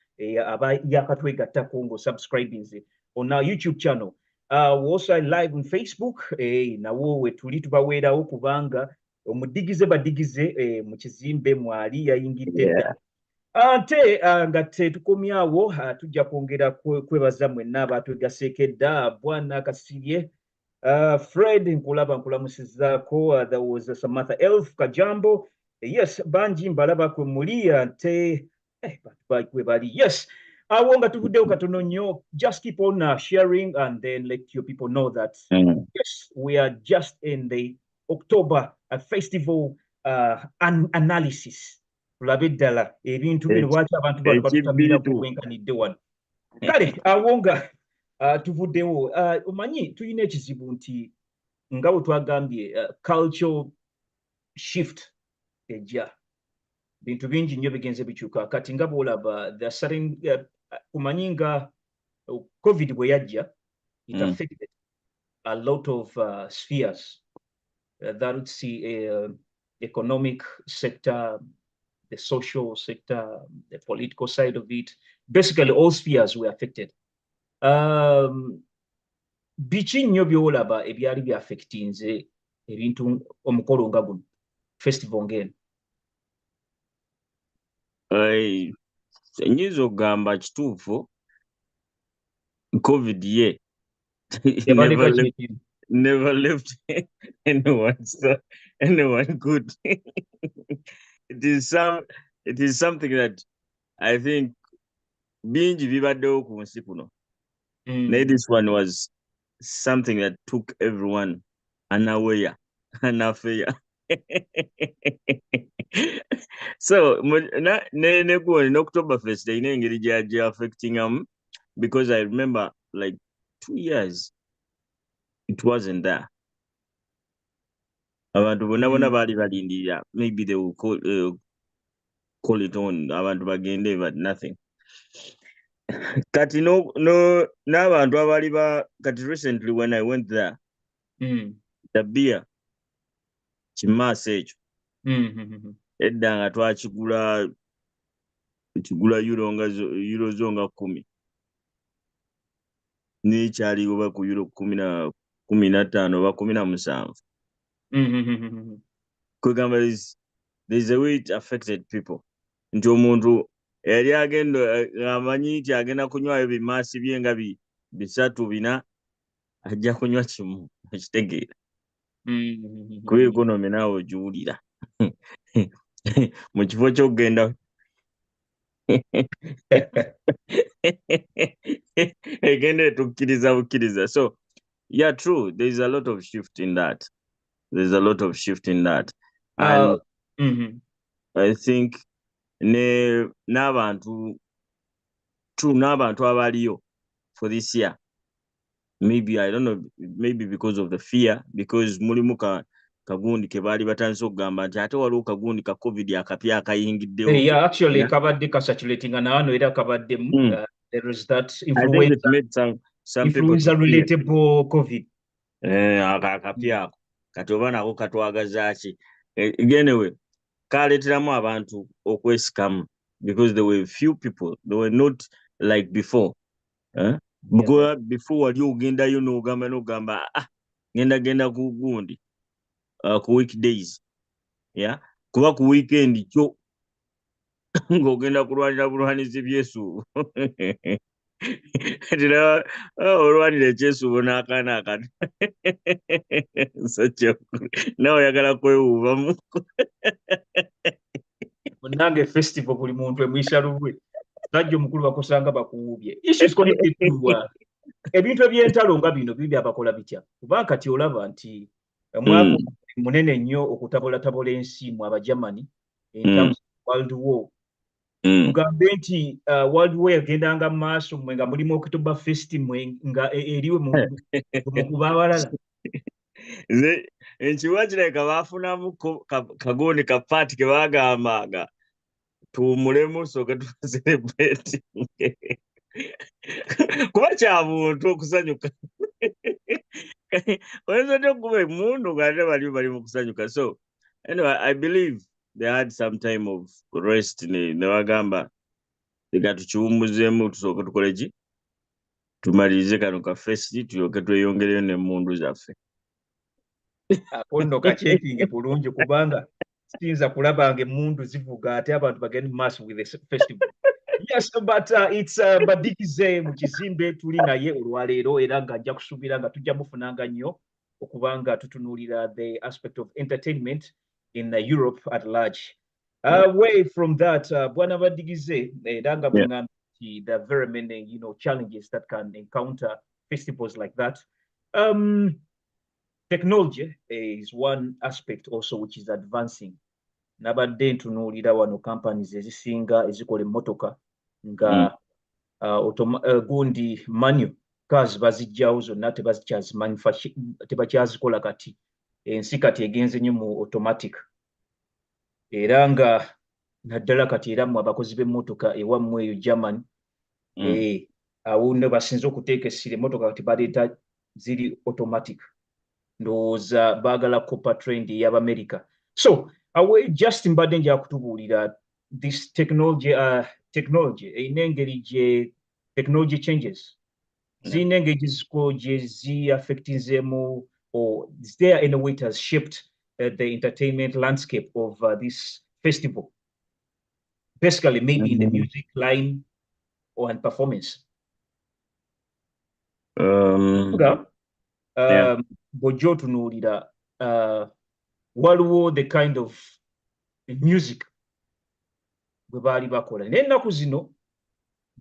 Speaker 1: aba yakatwegattako ngo subscribing on our YouTube channel. We also live on Facebook. Nawo we tuli tubaweerawo kubanga omudigize badigize mu kizimbe mwali yayingidde ate nga tetukomyawo tujja kwongera kwebaza mwenna abatwegaseeko edda bwana Kasirye Fred nkulamusizaako there was Samantha Elf Kajambo yes bangi mbalaba kwe muli ate kwe bali yes awo nga tuvuddewo katono nnyo just keep on sharing and then let your people know that yes we are just in the October festival analysis. Tulabe ddala ebintu bino lwaki abantu bano batutamira bwenkanidde wano. Kale awo nga tuvuddewo omanyi tulina ekizibu nti nga bwe twagambye cultural shift ejja bintu bingi nnyo bigenze bikyuka kati nga bw'olaba kumanyi nga COVID bwe yajja it affected a lot of spheres. That would see economic sector, the social sector, the political side of it. Basically, all spheres were affected. Biki nnyo by'olaba ebyali byaffectinze ebintu omukolo nga guno festival ng'eno?
Speaker 2: Nyiza okugamba kituufu COVID ye never left anyone good. It is something that I think bingi bibaddewo ku nsi kuno. This one was something that took everyone unaware and unfair. So ne Oktoberfest ine engeri gyajja affecting them because I remember like 2 years it wasn't there. Abantu bonna baali balindirira maybe they will call it on abantu bagende but nothing. Kati n'abantu abaali kati recently when I went there the beer kimaasa ekyo edda nga twakigula euro zo nga 10 n'ekyali oba ku euro 15 oba 17. Kugamba there's a way it affected people. Nti omuntu yali agenda amanyi nti agenda kunywayo bimaasi bye nga 3 4 ajja kunywa kimu ekitegeera. Ku economy naawe ogiwulira mu kifo ky'okugenda egenda etukkiriza bukkiriza. So yeah, true, there's a lot of shift in that. And I think n'abantu abaliyo for this year, maybe I don't know, maybe because of the fear, because mulimu kagundi ke baali batandise okugamba nti ate waliwo kagundi ka COVID akapya akayingiddewo.
Speaker 1: Yeah, actually kabadde kasatulating na wano era kabaddemu there is that influenza.
Speaker 2: I think it made some people
Speaker 1: relatable COVID.
Speaker 2: Akapya ako kati oba nako katwagaza ki. Anyway, kaleteramu abantu okwesikamu because there were few people, they were not like before. Because before wali ogendayo n'ogamba genda ku gundi ku weekdays, kuba ku weekend kyo ng'ogenda kulwanira bulwanizi byesuubo olwanira ekyesuubo n'akaana akato nawe oyagala kwewuubamu.
Speaker 1: Nange festival buli muntu emuyisa lulwe najja omukulu bakusanga bakuwubye issues connected to ebintu eby'entalo nga bino bibi abakola bitya kuba kati olaba nti omwaka munene nnyo okutabulatabula ensi mu Abagermany in terms of World War. Tugambe nti World War yagendanga mu maaso mmwe nga mulimu Oktoberfest mmwe nga eriwe mu kuba abalala.
Speaker 2: Enkiwa kireka baafunamu kagoni ka paati ke baagambanga tuwummulemu sooke tucelebrate kuba kya buntu okusanyuka oyinza otya okuba emmundu ng'ate bali mu kusanyuka. So anyway, I believe they had some time of rest ne bagamba leka tukiwummuzeemu tusooke tukole ki tumalirize kano ka festi tulyoke tweyongereyo n'emmundu zaffe.
Speaker 1: Ako nno kacekinge bulungi kubanga siyinza kulabanga emmundu zivuga ate abantu bagenda mu maaso with the festival. Yes, but it's Badigize mu kizimbe tuli naye olwaleero era ng'ajja kusuubira nga tujja mufunanga nnyo okubanga tutunuulira the aspect of entertainment in Europe at large. Away from that, Bwana Badigize, era nga bw'ŋŋambye nti there are very many, challenges that can encounter festivals like that. Technology is one aspect also which is advancing. Nabadde ntunuulira wano companies ezisinga ezikola emmotoka nga gundi manual cars bazijjawo zonna tebakyazikola kati. Ensi kati egenze nnyo mu automatic. Era nga naddala kati era mu abakozi b'emmotoka ewammwe eyo Germany awo ne basinze okuteeka essira emmotoka kati baleeta ziri automatic. Ndowooza baagala copper trend y'Abamerika. So just mbadde nja kutubuulira this technology eyina engeri gye technology changes. Ziyina engeri gye zi-affectinzeemu or is there any way it has shaped the entertainment landscape of this festival? Basically, maybe in the music line or in performance. Bw'ojja otunuulira waliwo the kind of music bwe baali bakola naye ennaku zino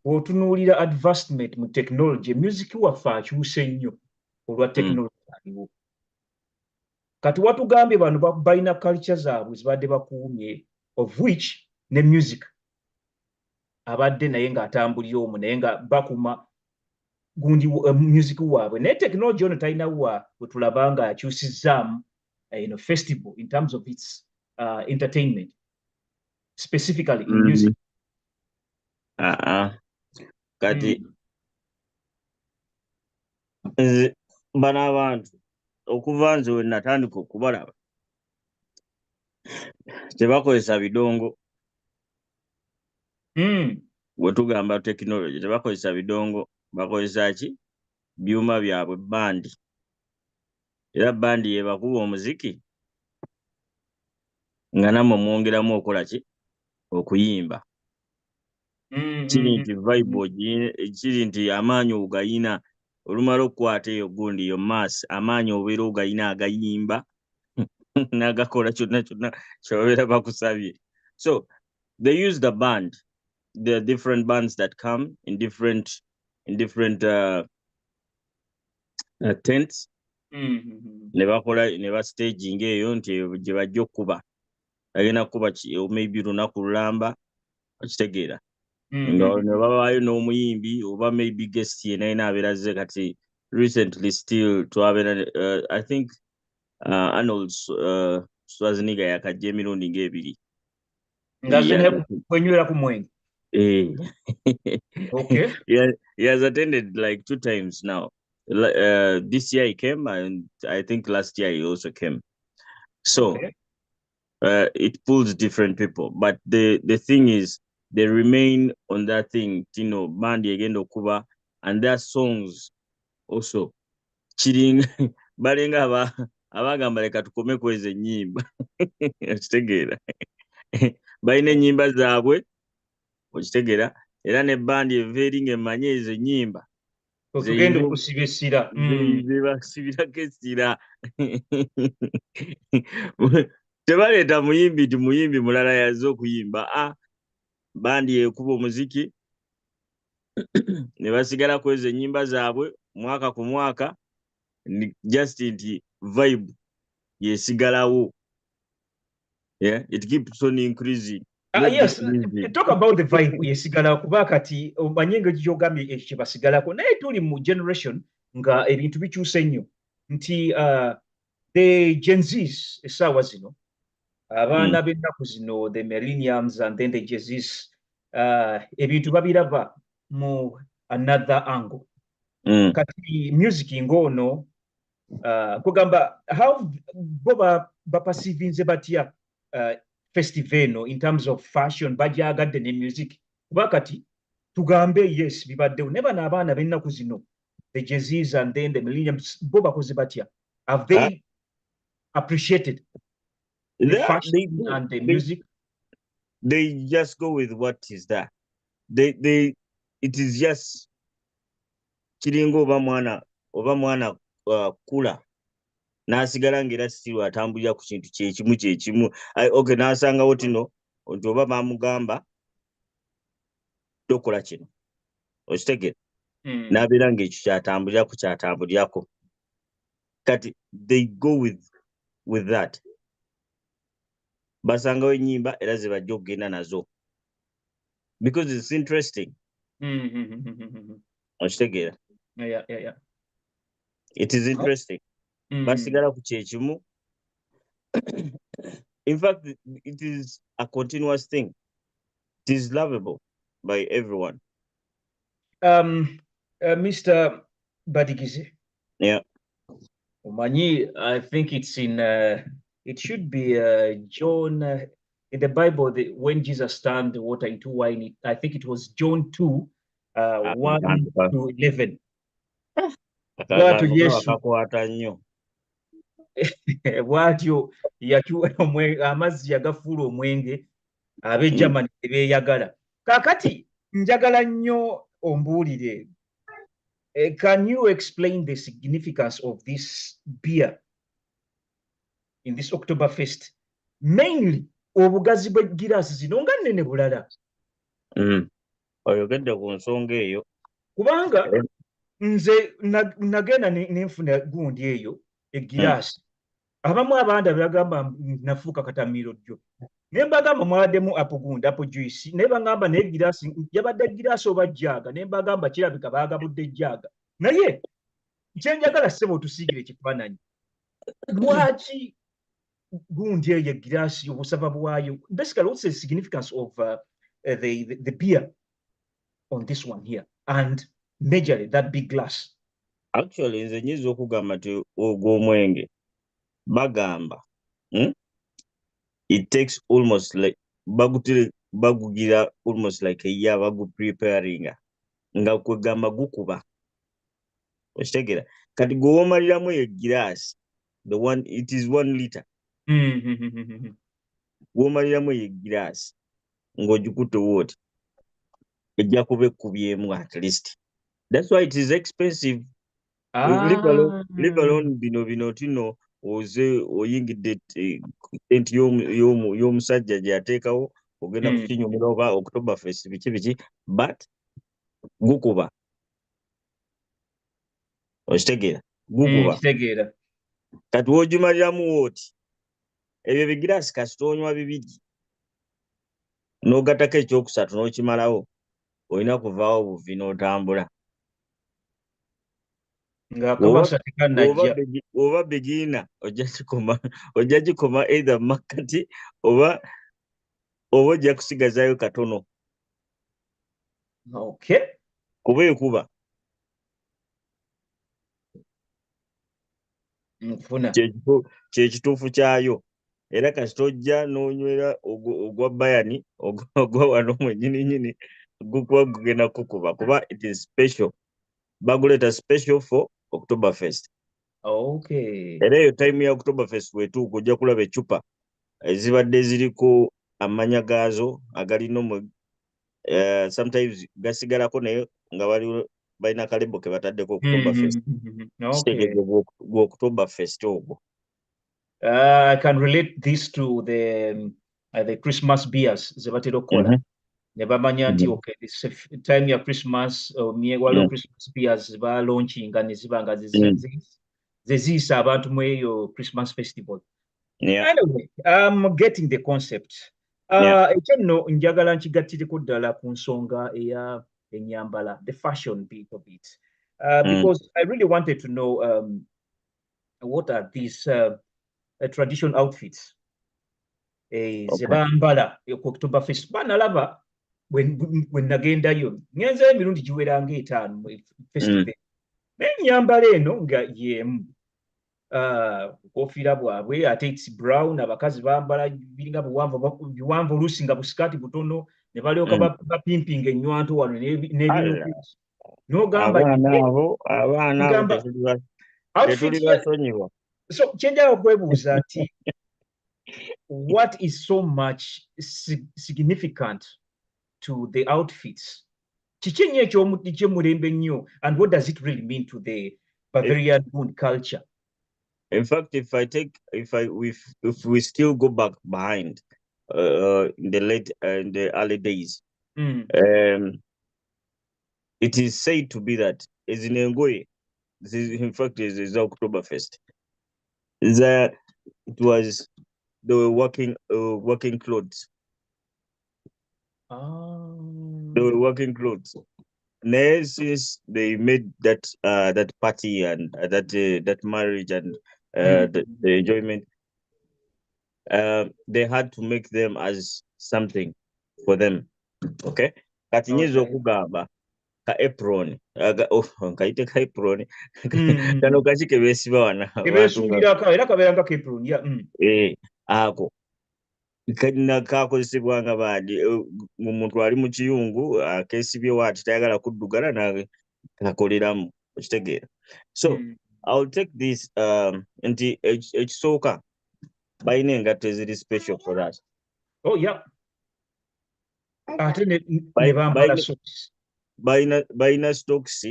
Speaker 1: bw'otunuulira advancement mu technology music waffe akyuse nnyo olwa technology aliwo. Kati watugambye bano balina culture zaabwe zibadde bakuumye of which ne music abadde naye ng'atambulira omwo naye nga bakuma gundi music waabwe naye technology ono talina wa bwe tulaba nga akyusizzaamu festival in terms of its entertainment, specifically in music.
Speaker 2: Kati bano abantu okuva nze we natandika okubalaba tebakozesa bidongo. Bwe tugamba technology tebakozesa bidongo, bakozesa ki? Byuma byabwe, bandi. Era bandi ye bakuba omuziki nga namwe mwongeramu okola ki? Okuyimba. Kiri nti vibe kiri nti amaanyi ogayina olumala okukwata eyo gundi yo mass amaanyi obeera ogayina agayimba n'agakola kyonna kyobeera bakusabye. So they use the band. There are different bands that come in different tents. Ne bakola ne ba staging eyo nti gye bajja okuba agenda kuba maybe lunaku lulamba okitegeera nga ne babaayo n'omuyimbi oba maybe guest ye naye naabeeraze kati recently still twabeera I think Arnold Schwarzenegger yakajja emirundi ng'ebiri
Speaker 1: nga kwenywera ku mwenge. Okay.
Speaker 2: He has attended like 2 times now. This year he came and I think last year he also came. So it pulls different people. But the thing is, they remain on that thing, band again okuba, and their songs also kiringa balinga abagamba leka tukome kweza ennyimba okitegeera balina ennyimba zaabwe okitegeera era ne bandi eva eringa emanyi ezo ennyimba
Speaker 1: tugenda okusibya essira
Speaker 2: basibirako essira tebaleeta muyimbi ti muyimbi mulala yazze okuyimba bandi ekuba omuziki ne basigala kweza ennyimba zaabwe mwaka ku mwaka just nti vibe yesigalawo. Yeah, it keeps on increasing.
Speaker 1: Yes, talk about the vibe yesigala kuba kati omanye engeri gy'ogambye ekyo kye basigalako naye tuli mu generation nga ebintu bikyuse nnyo nti the Gen Zs essaawa zino abaana b'ennaku zino the millenniums and then the Gen Zs ebintu babiraba mu another angle. Kati music ng'ono kugamba how bo bapasivinze batya festival in terms of fashion bajagadde ne music kuba kati tugambe yes bibaddewo ne bano abaana b'ennaku zino the Gen Zs and then the millenniums bo bakoze batya have they appreciated the fashion and the music?
Speaker 2: They just go with what is there. It is just kiringa oba mwana kula n'asigala ng'era still atambulira ku kintu kyekimu okay n'asangawo tino nti oba bamugamba tokola kino okitegeera n'abeera ng'ekyo kyatambulirako kati they go with that basangawo ennyimba era ze bajja okugenda nazo because it's interesting. Okitegeera?
Speaker 1: Yeah.
Speaker 2: It is interesting. Basigala ku kyekimu. In fact, it is a continuous thing. It is lovable by everyone.
Speaker 1: Mr. Badigize.
Speaker 2: Yeah.
Speaker 1: Omanyi, I think it's in it should be John in the Bible when Jesus turned the water into wine. I think it was John 2 1 to 11. Bwatyo Yesu bwatyo amazzi yagafuula omwenge ab'e-Germany tebeeyagala. Kaakati njagala nnyo ombuulire. Can you explain the significance of this beer in this Oktoberfest? Mainly obugazi bw'egiraasi zino nga nnene bulala.
Speaker 2: Oyogedde ku nsonga eyo.
Speaker 1: Kubanga nze nagenda nenfuna gundi eyo egiraasi. Abamu abandi bagamba nafuuka katamiiro jjo. Ne mbagamba mwaddemu apo juice. Ne bangamba n'egiraasi yabadde egiraasi oba jjaaga. Ne mbagamba kirabika baagabudde jjaaga. Naye kyenjagala ssebo otusiigire ekifaananyi. Lwaki gundi eyo egiraasi obusava bwayo? Basically, what's the significance of the beer on this one here and majorly that big glass?
Speaker 2: Actually, nze nyiza okugamba nti ogw'omwenge bagamba it takes almost like bagugira almost like a year preparing nga kwegamba gukuba okitegeera kati gwomaliramu egiraasi it is 1 liter gwomaliramu egiraasi ng'ogikutte wooti ejja kuba ekkubyemu at least. That's why it is expensive. Leave alone bino tino oze oyingidde enti y'omusajja gy'ateekawo ogenda kukinyumira oba Oktoberfest biki but gukuba okitegeera gukuba kati w'ogimaliramu wooti ebyo bigiraasi kasita onywa 2 n'ogattako ekyokusatu n'okimalawo olina kuvaawo buvi n'otambula. Oba beginner ojja gikoma either makkati oba ojja kusigazaayo katono.
Speaker 1: Okay.
Speaker 2: Kuba ekuba.
Speaker 1: Nfuna.
Speaker 2: Kyekituufu kyayo. era kastojja n'onywera ogwa bayani ogwa wano mwennyini gukuba gugenda kukuba kuba it is special baguleta special for Oktoberfest.
Speaker 1: Okay.
Speaker 2: Era eyo time ya Oktoberfest wetuuka ojja kulaba eccupa ezibadde ziriko amanya gaazo agalina sometimes gasigalako naye nga balina kalebo ke bataddeko Oktoberfest.
Speaker 1: Okay.
Speaker 2: Gwa Oktoberfest ogwo.
Speaker 1: I can relate this to the Christmas beers zebatera okukola ne bamanya nti okay this time ya Christmas waliwo Christmas beers ba launchinga ne ziba nga zeziyisa abantu mu eyo Christmas festival. Anyway, I'm getting the concept. Ekyo nno njagala nkigattireko ddala ku nsonga eya ennyambala, the fashion bit of it, because I really wanted to know what are these traditional outfits ze bambala ku Oktoberfest. Banalaba when nagendayo ngenza emirundi giwera nga 5 festival n'ennyambala eno nga yemu. Kofiira bwabwe ate it's brown, abakazi bambala biringa biwanvu oluusi nga busikati butono ne balyoka bapimpinga ennywanto wano n'ebintu n'ogamba
Speaker 2: abaana abo tetuli basonyiwa.
Speaker 1: So kyenjala okwebuuza nti what is so much significant to the outfits? Kiki ennyo ekyomulembe ennyo, and what does it really mean to the Bavarian food culture?
Speaker 2: In fact, if we still go back behind in the early days, it is said to be that as in Ngoye, in fact is Oktoberfest. It was the working clothes. They were working clothes. Now, since they made that party and that marriage and the enjoyment, they had to make them as something for them. Okay. Kati nyezo kugamba ka apron kaite ka apron kano kachike besiba wana
Speaker 1: ebesungira era kaberanga ka apron
Speaker 2: ako kadina kakozesebwa nga baadi omuntu ali mu kiyungu akesibye wati tayagala kuddugala na kakoleramu okitegeera. So I'll take this nti ekisooka balina engatto eziri special for us.
Speaker 1: Oh yeah. Ate ne bambala socks.
Speaker 2: Balina stocks,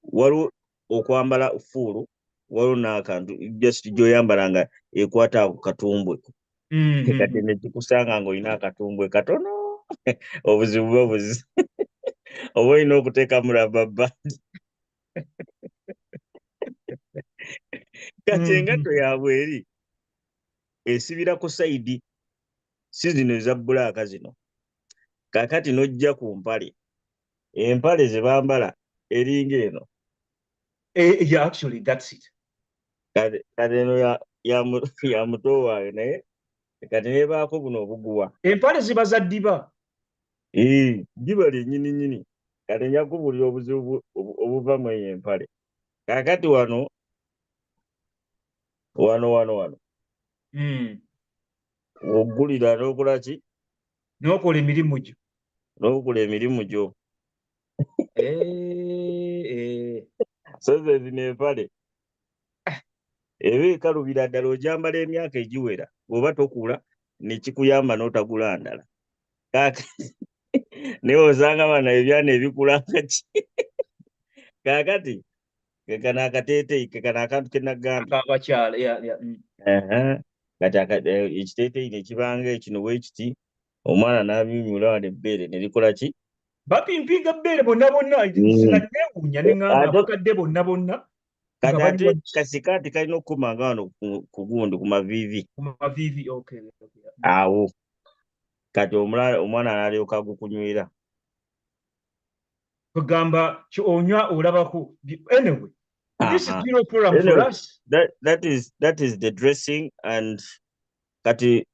Speaker 2: waliwo okwambala fuulu, waliwo n'akantu just gy'oyambala nga ekwata ku katumbwe. Kati ne kikusanga ng'olina akatumbwe katono obuzibu buba oba olina okuteekamu rubber band. Kati engatto yaabwe eri esibira ku sayidi, si zino eza bbulaaka zino. Kaakati n'ojja ku mpale, empale ze bambala eringa eno.
Speaker 1: Yeah, actually that's it.
Speaker 2: Kati eno ya muto waayo naye kati nebaako buno obuguwa.
Speaker 1: Empale ziba za ddiba.
Speaker 2: Ddiba lyennyini. Kati nja kubuulira obuzibu obuva mu eyo empale. Kaakati wano. Oggulira n'okola ki?
Speaker 1: N'okola emirimu gyo.
Speaker 2: N'okola emirimu gyo. So ze zino empale eba ekalubira ddala ogyambala emyaka egiwera bw'oba tokula ne kikuyamba n'otagula ndala. Naye osanga bana ebyana ebikula nga ki. Kaakati kekano akateeteeyi kekano akantu ke nagambye.
Speaker 1: Akabakyala.
Speaker 2: Kati ekiteeteeyi ne kibanga ekino bwe kiti omwana n'abimyula wano ebbeere ne likola ki?
Speaker 1: Bapimpinga bbeere bonna neewuunya ne ŋŋamba abakadde bonna.
Speaker 2: Kati ate kasikaati kalina okukoma nga wano ku gundi ku maviivi.
Speaker 1: Okay.
Speaker 2: Awo kati omwana n'alyoka agukunywera.
Speaker 1: Kugamba onywa olabako. Anyway, this is zero program for us.
Speaker 2: That is the dressing, and kati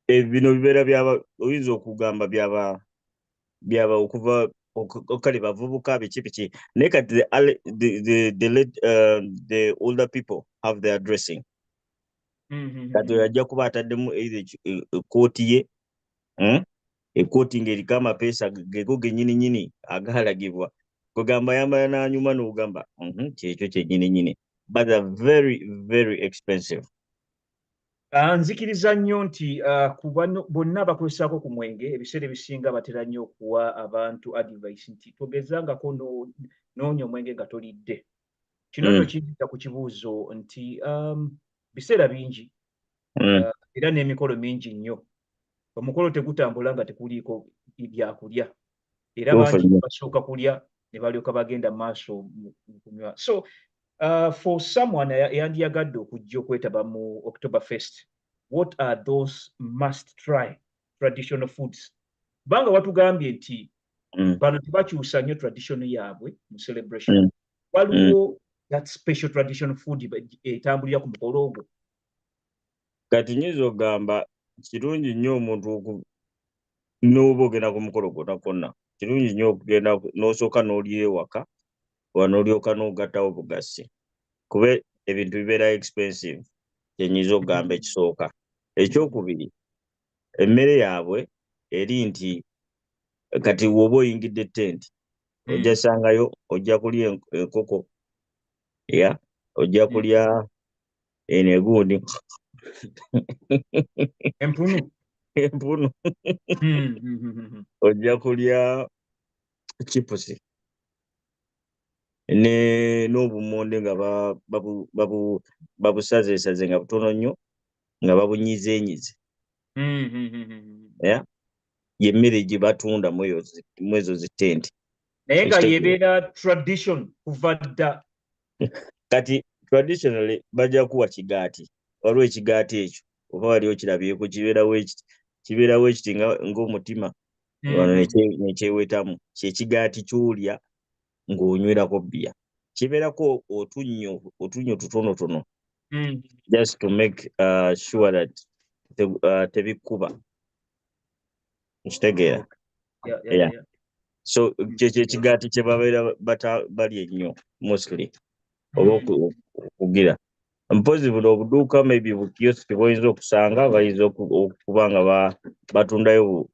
Speaker 2: bino bibeera byaba oyinza okugamba byaba okuva okali bavubuka biki naye kati the older people have their dressing. kati ajja kuba ataddemu ekkooti ye ekkooti ng'eriko amapeesa geko gennyini agaalagibwa kugamba yambala n'anyuma n'ogamba kyekyo kyennyini but they're very very expensive.
Speaker 1: Nzikiriza nnyo nti ku bonna abakozesako ku mwenge ebiseera ebisinga batera nnyo okuwa abantu advice nti togezangako noonya omwenge nga tolidde. Kino nno kinzita ku kibuuzo nti biseera bingi era n'emikolo mingi nnyo. Omukolo tegutambula nga tekuliiko byakulya era bangi basooka kulya ne balyoka bagenda maaso mu kunywa. So for someone yandiyagadde okujja okwetaba mu Oktoberfest, what are those must try traditional foods? Banga watugambye nti bano tebakyusa nnyo tradition yaabwe mu celebration. Waliwo that special traditional food etambulira ku mukolo ogwo.
Speaker 2: Kati nyinza okugamba kirungi nnyo omuntu n'oba ogenda ku mukolo gwonna kwonna kirungi nnyo okugenda n'osooka n'olya ewaka n'olyoka n'ogattawo bugassi kuba ebintu bibeera expensive kyenyiza okugamba ekisooka. Ekyokubiri emmere yaabwe eri nti kati woba oyingidde tent ojja sangayo ojja kulya enkoko ojja kulya enegundi
Speaker 1: empunu
Speaker 2: ojja kulya chipusi n'obumonde nga babusazeesaze nga butono nnyo nga babunyizenyize yemmere gye batunda mu ezo zitenti
Speaker 1: naye nga yebeera tradition kuva dda.
Speaker 2: Kati traditionally bajja kuwa kigaati waliwo ekigaati ekyo oba wali okirabyeko kibeerawo ekiti ng'omutima wano nekyewetamu kyekigaati ky'olya ng'onywerako bbiya kibeerako otunnyo tutonotono just to make sure that tebikkuba nkitegeera. So kyekyo ekigaati kye babeera balya ennyo mostly oba okugira mpozi buno obuduuka maybe bukiyosiki bw'oyinza okusanga bayinza okuba nga batundayo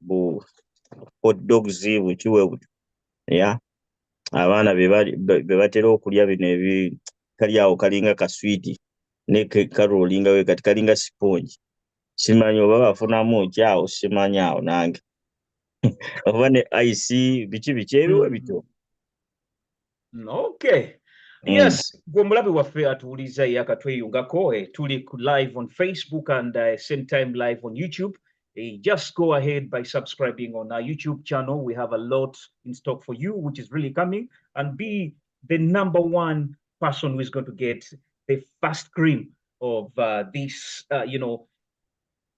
Speaker 2: hot dogs bukiwe butyo abaana be batera okulya bino kali awo kalinga kaswiti ne karolinga we kati kalinga sponge simanyi oba bafunamu kyawo simanyi awo nange oba ne ice biki ebiwe bityo.
Speaker 1: Okay. Yes, gwomulabi waffe atuuliza yakatweyungako tuli live on Facebook and same time live on YouTube. Just go ahead by subscribing on our YouTube channel. We have a lot in stock for you, which is really coming, and be the #1 person who is going to get the first cream of this,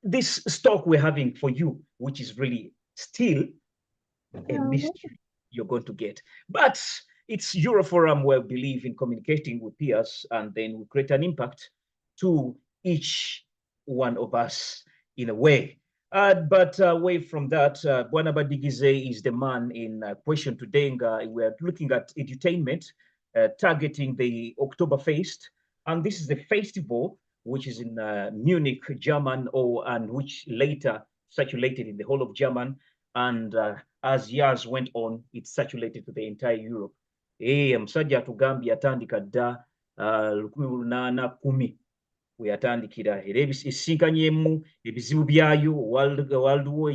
Speaker 1: this stock we're having for you, which is really still a mystery you're going to get. But it's Euroforum where we believe in communicating with peers and then we create an impact to each one of us in a way. But away from that, Bwana Badigize is the man in question today. We're looking at edutainment, targeting the Oktoberfest. And this is the festival which is in Munich, German, and which later circulated in the whole of German. And as years went on, it circulated to the entire Europe. Omusajja atugambye yatandika dda 1810 we yatandikira era esinkanyemu ebizibu byayo World War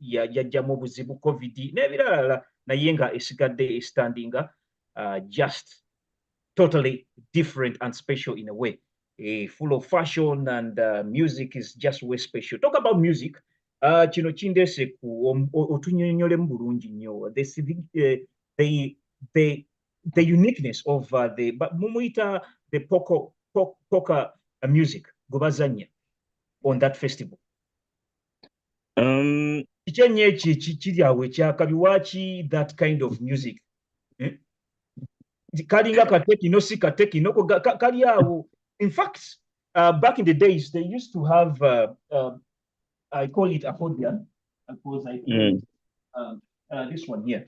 Speaker 1: yajjamu obuzibu COVID n'ebirala naye nga esigadde estandinga just totally different and special in a way, full of fashion and music is just way special. Talk about music. Kino kindese ku otunyonyolemu bulungi nnyo the uniqueness of the mumuita the polka music gobazanya on that festival. Kichenye echi kiriawe kyakabiwachi that kind of music. Kalinga katekino si katekino kaliawo. In fact, back in the days they used to have I call it accordion because I play this one here.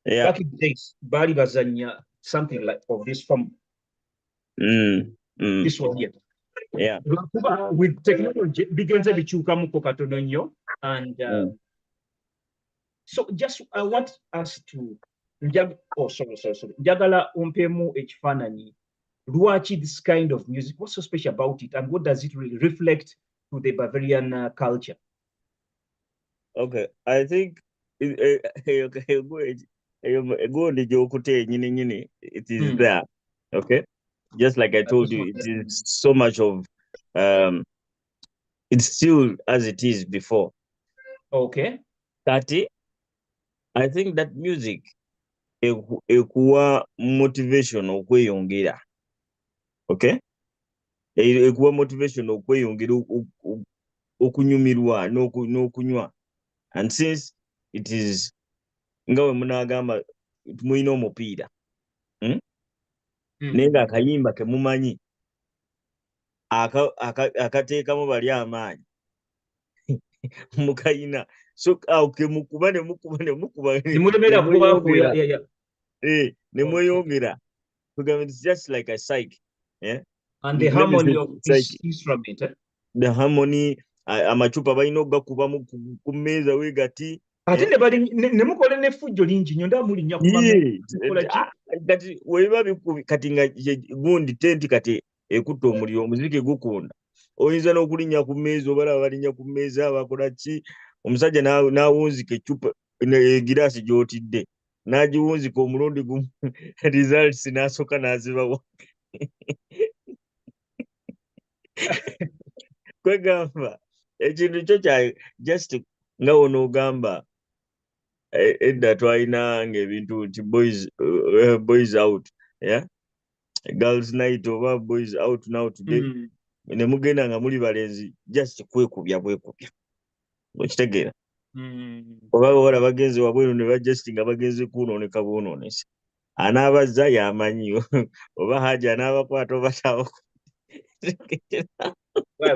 Speaker 1: Back in the days, Bali Bazanya, something like of this from this one here.
Speaker 2: Yeah.
Speaker 1: With technology, bigenze bikyukamuko katono nnyo. And so just I want us to sorry. Njagala ompemu ekifaananyi. Lwaki this kind of music? What's so special about it, and what does it really reflect to the Bavarian culture?
Speaker 2: Okay, I think it is there. Okay, just like I told you, it is so much of it's still as it is before.
Speaker 1: Okay.
Speaker 2: 30. I think that music ekuwa motivation okweyongera. Okay, ekuwa motivation okweyongera okunyumirwa n'okunywa. And since it is ngawe munagamba muyina omupiira naye nga akayimba kemumanyi akateekamu bali amaanyi mukayina so awo kemukuba nemweyongera kugamba it's just like a psych. Yeah?
Speaker 1: And the harmony of this instrument.
Speaker 2: The harmony amacupa balina okugakuba ku mmeeza wegati
Speaker 1: ate ne mukola n'effujjo lingi nnyo nda mulinnya ku
Speaker 2: kati weba kati nga gundi tenti kati ekutta omuliro omuziki gukunda oyinza n'okulinnya ku mmeeza obalaba balinnya ku mmeeza bakola ki omusajja n'awunzika eccupa egiraasi gy'otidde n'agiwunzika omulundi gumu results n'asooka n'azibawa kwegamba ekintu kyo kya just nga wonoogamba edda twalina ng'ebintu nti boys out, yeah? Girls night oba boys out now today. Ne mugenda nga muli balenzi just kwekubya okitegeera oba bawala bagenze wabweru ne bajust nga bagenze kunooneka bwonoonesa anaabazza yamanyi oba haji anaabakwata oba taaba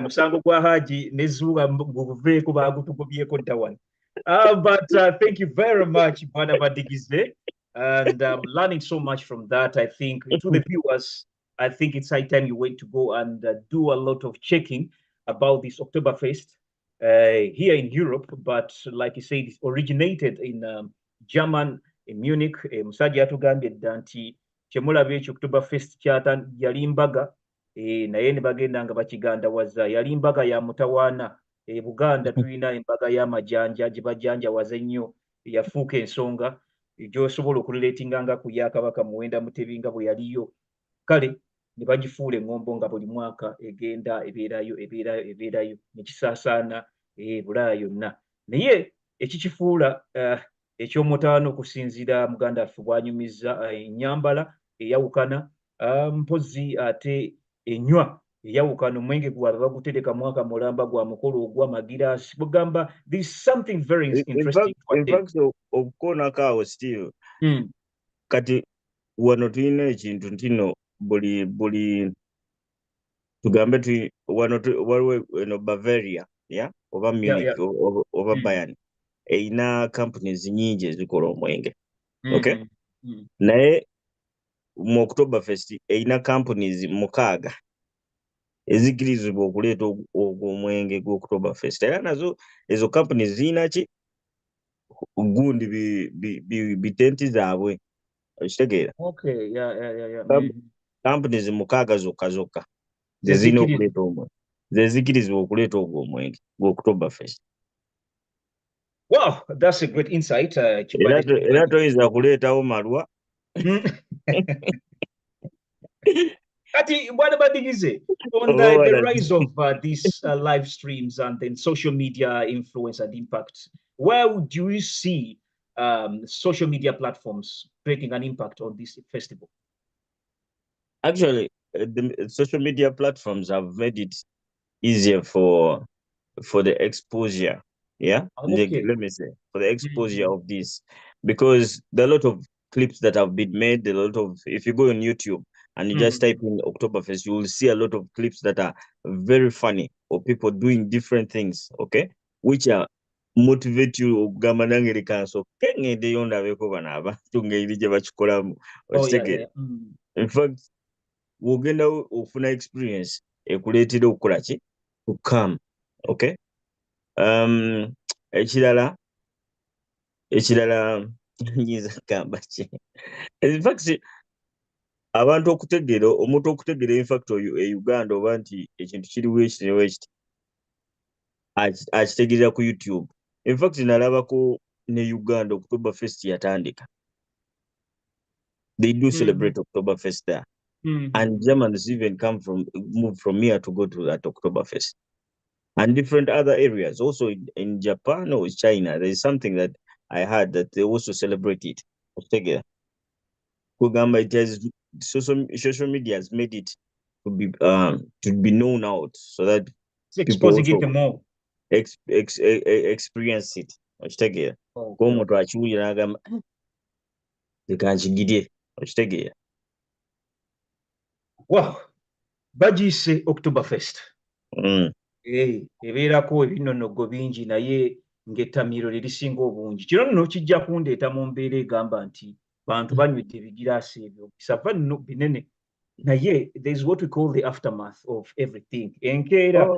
Speaker 1: musango gwa haji nezuuba guveeko baagutugobyeko dda wano. But thank you very much, Bwana Badigize, and I'm learning so much from that. I think to the viewers, I think it's high time you went to go and do a lot of checking about this Oktoberfest here in Europe. But like you said, it originated in German, in Munich. Musajja yatugambye dda nti kyemulaba ekyo Oktoberfest yali mbaga naye ne bagenda nga bakigandawaza, yali mbaga ya mutawaana. Buganda tulina embaga y'amajanja gye bajanjawaza ennyo yafuuka ensonga gy'osobola okuleetinga nga ku ya Kabaka Muwenda Mutebi nga bwe yaliyo. Kale ne bagifuula eŋŋombo nga buli mwaka egenda ebeerayo ne kisaasaana Bulaaya yonna. Naye ekikifuula eky'omutawaana okusinziira muganda waffe bw'anyumizza ennyambala eyawukana mpozzi ate enywa eyawukana omwenge gwabwe bagutereka mwaka mulamba gwa mukolo ogw'amagiraasi bugamba there's something very interesting.
Speaker 2: In fact okukoonako awo still kati wano tulina ekintu ntino buli tugambe waliwo eno Bavaria, yeah? Oba Munich oba Bayern eyina companies nyingi ezikola omwenge. Okay? Naye mu Oktoberfest eyina companies 6 ezikirizibwa okuleeta omwenge gwa Oktoberfest. Era nazo ezo companies zirina ki gundi bitenti zaabwe okitegeera.
Speaker 1: Okay,
Speaker 2: companies 6 zokka zezirina okuleeta omwenge zezikirizibwa okuleeta ogwo omwenge gwa Oktoberfest.
Speaker 1: Wow, that's a great insight.
Speaker 2: Era toyinza kuleetawo malwa.
Speaker 1: Kati Bwana Badigize, on the rise of these live streams and then social media influence and impact, where do you see social media platforms creating an impact on this festival?
Speaker 2: Actually, the social media platforms have made it easier for the exposure. Yeah,
Speaker 1: okay.
Speaker 2: Let me say for the exposure of this, because there are a lot of clips that have been made. A lot of, if you go on YouTube and you just type in Oktoberfest, you will see a lot of clips that are very funny, or people doing different things, okay, which are motivate you. In fact, wogenda ofuna experience ekuleetera okukola ki okukama. Okay, ekirala nyinza kugamba ki, in fact abantu okutegeera omuntu okutegeera in fact Uganda oba nti ekintu kiriwo ekiti neweekiti akitegeera ku YouTube. In fact nalabako ne Uganda Oktoberfest yatandika. They do celebrate Oktoberfest there. And Germans even move from here to go to that Oktoberfest. And different other areas. Also in Japan or China, there is something that I heard that they also celebrate it together. It has social media has made it to be known out so that
Speaker 1: it's exposing it more.
Speaker 2: Experience it. Together.
Speaker 1: Wow, bagiyise Oktoberfest. Ebeerako ebinnonogo bingi naye ng'ettamiiro lirisinga obungi. Kino nno kijja kundeeta mu mbeera egamba nti bantu banywedde ebigiraasi ebyo bisava nno binene naye there is what we call the aftermath of everything. Enkeera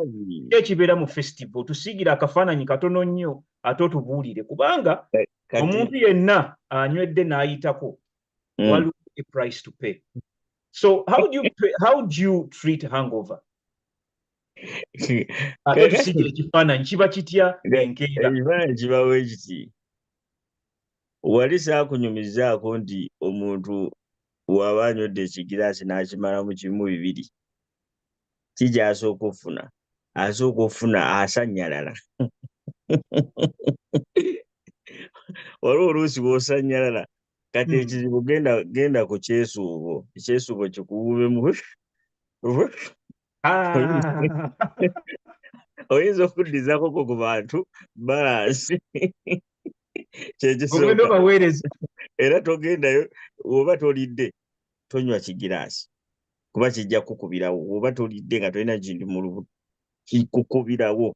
Speaker 1: ekibeera mu festival tusiigira akafaananyi katono nnyo ate otubuulire kubanga omuntu yenna anywedde n'ayitako waliwo a price to pay. So how do you treat hangover? Ate tusiigira ekifaananyi kiba kitya enkeera?
Speaker 2: Ekifaananyi kibawo ekiti. Wali saakunyumizaako nti omuntu bw'aba anywedde ekigiraasi n'akimalamu kimu bibiri kiki asooka okufuna? Asooka okufuna asannyalala. Waliwo oluusi bw'osannyalala kati ekizibu genda ku kyesuubo, ekyesuubo kikuwuubemu. Oyinza okuddizaako ku bantu balansi kyekisooka. Era togendayo oba tolidde tonywa kigiraasi kuba kijja kukubirawo. Oba tolidde nga tolina kintu mu lubuto kikukubirawo.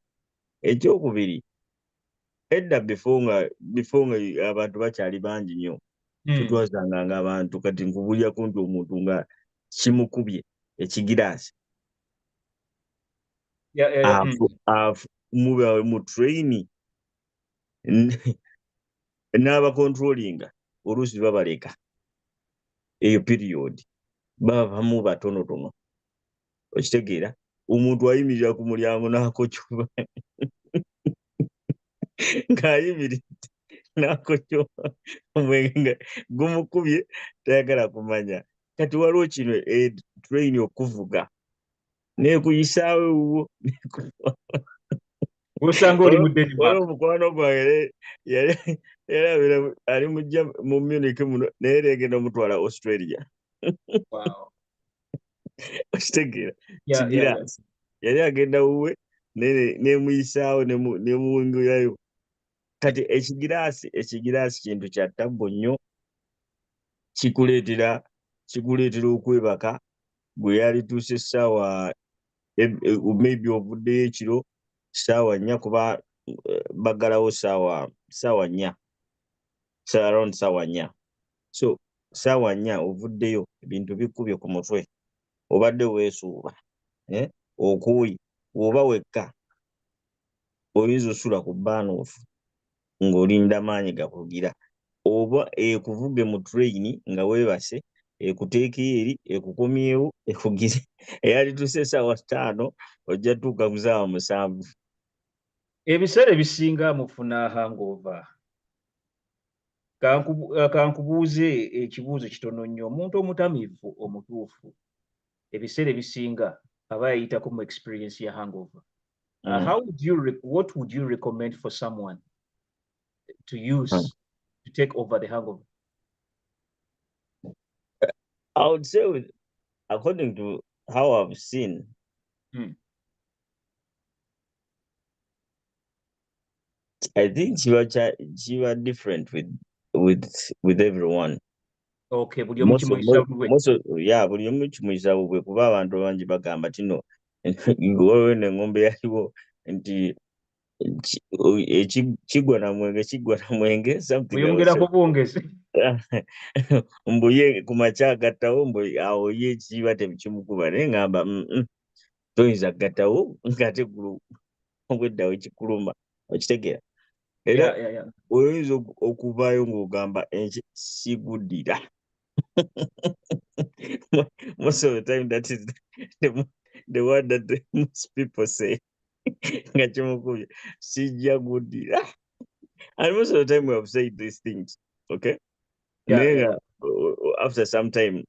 Speaker 2: Ekyokubiri, edda before nga abantu bakyali bangi nnyo tetwasanganga abantu kati nkubulyako nti omuntu nga kimukubye ekigiraasi mu traini n'abakontrolinga oluusi babaleka eyo period babamu batonotono. Okitegeera omuntu ayimirira ku mulyango n'akocyuba ng'ayimiridde n'akocyuba omwenge nga gumukubye tayagala kumanya. Kati waliwo kino train okuvuga neekuyisaawo ewuwo
Speaker 1: osanga oli mu Denmark.
Speaker 2: Omukwano gwange yali ali mujja mu Munich muno naye leegenda omutwala Australia. Okitegeera kigiraasi yali agenda wuwe nemuyisaawo nemuwingirayo. Kati ekigiraasi kintu kya ttabbo nnyo, kikuleetera okwebaka gwe yalituuse essaawa maybe ovuddeyo ekiro ssaawa 4 kuba baggalawo ssaawa 4 around ssaawa 4. So ssaawa 4 ovuddeyo ebintu bikubye ku mutwe obadde weesuuba okuuyi oba wekka oyinza osula ku baanoofu ng'olinda maanyi gakugira oba ekuvuge mu train nga weebase ekuteekeyo eri ekukomyewo ekugize eyalituuse essaawa 5 ojja tuuka mu ssaawa 7.
Speaker 1: Ebiseera ebisinga mufuna hangover. Kankubuuze ekibuuzo kitono nnyo. Omuntu omutamiivu omutuufu ebiseera ebisinga aba yayitako mu experience ya hangover. What would you recommend for someone to use to take over the hangover?
Speaker 2: I would say, according to how I've seen, I think she was different with everyone.
Speaker 1: Okay, buli omu kimuyisa bwe.
Speaker 2: Buli omu kimuyisa bwe kuba abantu bangi bagamba tino waliwo n'engombe yaliwo nti kigwa na mwenge something
Speaker 1: oyongerako bwongezi
Speaker 2: mbuye ku makya agattawo awo ye kiba tekimukuba naye ngamba toyinza gattawo ng'ate obweddawo ekikuluma okitegeera era oyinza okuvaayo ng'ogamba siguddira. Most of the time that is the word that most people say. Nga kimukubye sijja guddira. And most of the time we have said these things, okay? After some time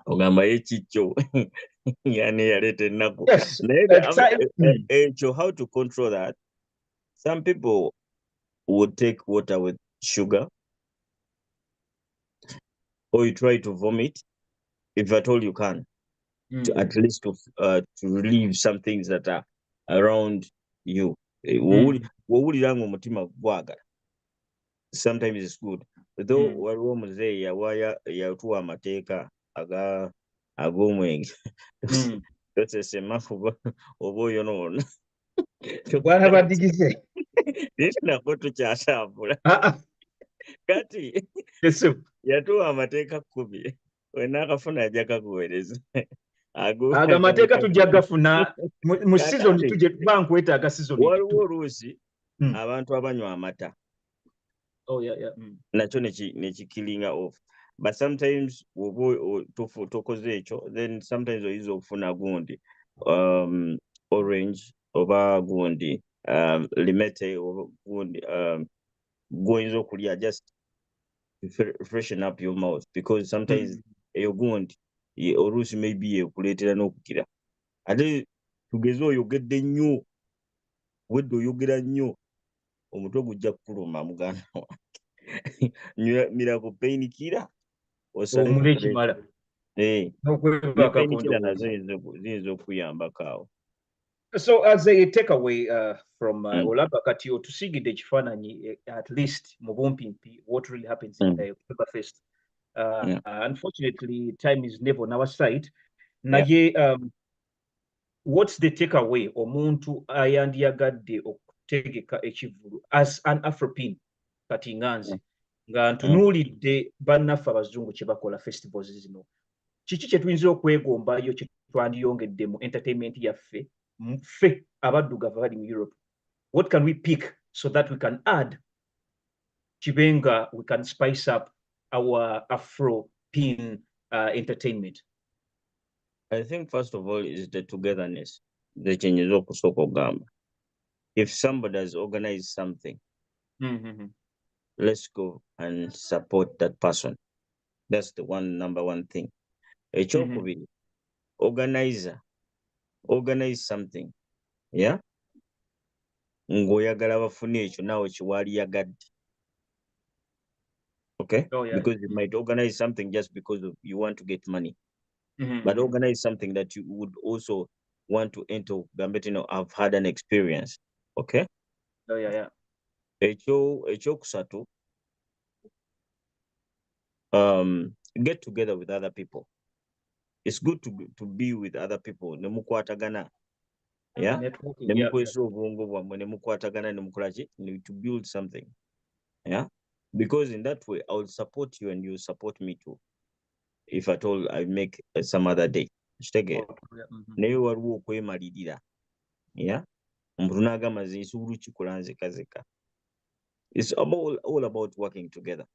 Speaker 2: ogamba ekikyo yani yaleeta ennaku. How to control that? Some people would take water with sugar, or you try to vomit, if at all you can, to at least to relieve some things that are around you. Wowuliranga omutima gwagala. Sometimes it's good. Though waliwo omuzeeyi yatuwa amateeka ag'omwenge. Tosesema oba oyonoona.
Speaker 1: Bw'anabadigize.
Speaker 2: Nako tukyatambula. Kati yatuwa amateeka 10. Wenaakafuna ajja kakuweereza.
Speaker 1: Ago amateeka tujja gafuna mu season tujje bankwetaaga season.
Speaker 2: Waliwo oluusi abantu abanywa amata. Nakyo nekikilinga off. But sometimes tokoze ekyo, then sometimes oyinza okufuna gundi orange oba gundi limete oba gundi goyinza okulya just to freshen up your mouth, because sometimes eyo gundi oluusi maybe ekuleetera n'okukira. Ate tugeze oyogedde nnyo, wedde oyogera nnyo omutwe gujja kukuluma muganda wange. Miracle pain killer
Speaker 1: omule kimala.
Speaker 2: Painkiller nazo ziyinza okuyambako awo.
Speaker 1: So as a takeaway from olaba kati otusigidde ekifaananyi at least mu bumpimpi what really happens in the Oktoberfest. Unfortunately time is never on our side. Naye what's the takeaway omuntu ayandiyagadde okutegeka ekivulu as an Afropin kati nganze nga ntunuulidde bannaffe abazungu kye bakola festivals zino, kiki kye tuyinza okwegombayo kye twandiyongedde mu entertainment yaffe ffe abaddugavu abali mu Europe? What can we pick so that we can add kibenga, we can spice up our Afro-Pin entertainment?
Speaker 2: I think first of all is the togetherness. The changes okusooka ogamba. If somebody has organized something, let's go and support that person. That's the number one thing. Ekyokubiri, organize something. Yeah? Ng'oyagala bafune ekyo naawe kiwaaliyagadde. Okay? Because you might organize something just because you want to get money. But organize something that you would also want to enter, I've had an experience. Okay? Ekyokusatu, get together with other people. It's good to be with other people. Nemukwatagana. Yeah? Nemukwesa obwongo bwammwe, nemukwatagana, nemukolaki, to build something. Yeah? Because in that way, I will support you and you support me too. If at all I make some other day. Naye waliwo okwemalirira. Yeah? Omuntu n'agamba nze nsuubula kikola nzekazeka. It's all about working together.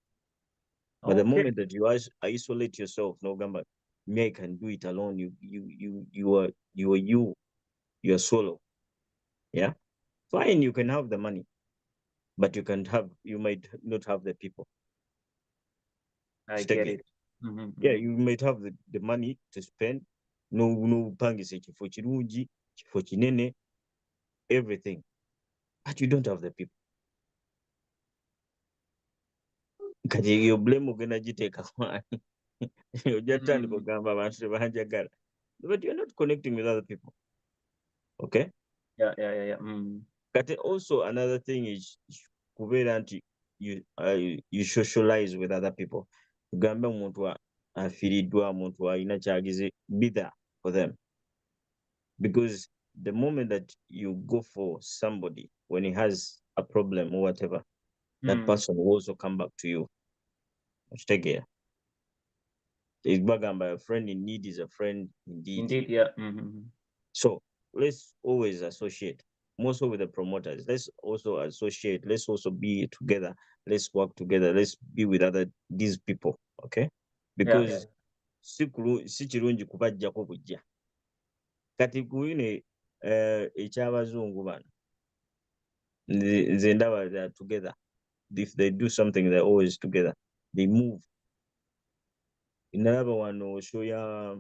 Speaker 2: But the moment that you isolate yourself, n'ogamba me I can do it alone, you are you are solo. Yeah? Fine, you can have the money, but you might not have the people.
Speaker 1: I get it.
Speaker 2: Yeah, you might have the money to spend. No pangise kifo kirungi, kifo kinene, everything. But you don't have the people. Kati yo blame ogenda giteeka kwani. Ojja tandika ogamba abantu tebanjagala. But you're not connecting with other people. Okay?
Speaker 1: Yeah.
Speaker 2: Kati also another thing is kubeera nti you socialize with other people. Ugamba omuntu afiiriddwa, omuntu alina kyagize, be there for them. Because the moment that you go for somebody when he has a problem or whatever, that person will also come back to you. Bagamba, a friend in need is a friend indeed.
Speaker 1: Indeed, yeah.
Speaker 2: So let's always associate. Most of the promoters, let's also associate. Let's also be together. Let's work together. Let's be with these people. Okay, because si kirungi kubajjako bujja. Kati kuine ekyabazungu bano nze ndaba they are together. If they do something, they're always together. They move. Another one show ya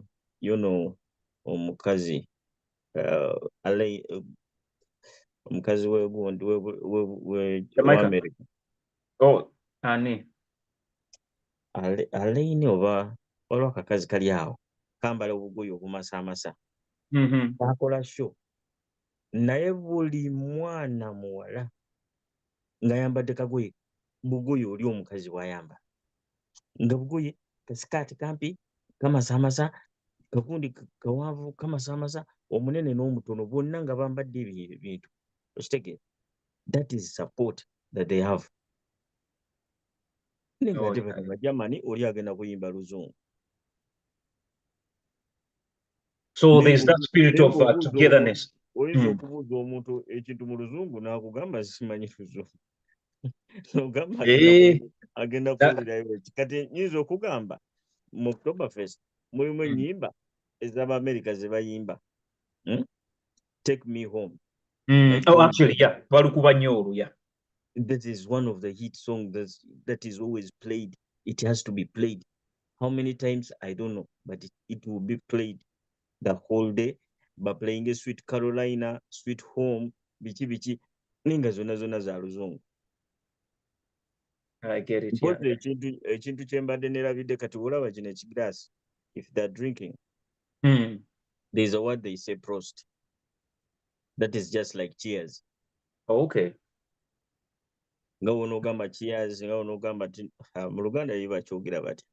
Speaker 2: omukazi omukazi w'egundi w'America.
Speaker 1: Oh, ani
Speaker 2: Alaini oba waliwo akakazi kali awo kambala obugoye obumasaamasa kakola show naye buli mwana muwala ng'ayambadde bugoye oli omukazi bw'ayamba nga bugoye kasikaati kampi kamasaamasa kakundi kawanvu kamasaamasa omunene n'omutono bonna nga bambadde ebintu okitegeera. That is support that they have. Nenga ate bano Germany oli agenda kuyimba luzungu.
Speaker 1: So there's that spirit of togetherness.
Speaker 2: Oyinza okubuuza omuntu ekintu mu luzungu n'akugamba simanyi luzungu. N'ogamba agenda kuwulirayo eki. Kati nyinza okugamba mu Oktoberfest mulimu ennyimba ez'Abamerika ze bayimba. Take Me Home.
Speaker 1: Oh, actually, yeah. Yeah.
Speaker 2: That is one of the hit songs that is always played. It has to be played. How many times? I don't know, but it will be played the whole day. By playing a Sweet Carolina, Sweet Home, bichi, ninga zona za luzungu.
Speaker 1: I get it, yeah.
Speaker 2: Ekintu kyembadde nerabidde kati olaba kino ekiglass. If they're drinking, there's a word they say Prost. That is just like cheers.
Speaker 1: Oh, okay.
Speaker 2: Nga onogamba cheers, nga onogamba mu Luganda yiba kyogera bati.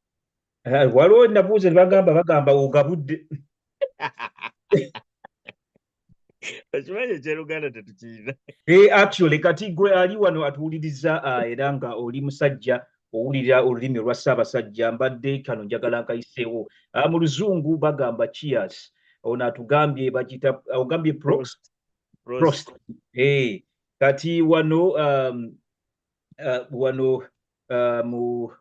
Speaker 1: Waliwo nabuuze bagamba ogabudde.
Speaker 2: Okimanyi eky'Oluganda tetukiina.
Speaker 1: Actually kati gwe ali wano atuwuliriza era nga oli musajja owulira olulimi lwa Ssaabasajja mbadde kano njagala nkayiseewo. Mu Luzungu bagamba cheers. Ono atugambye bagita ogambye Prost. Kati wano mu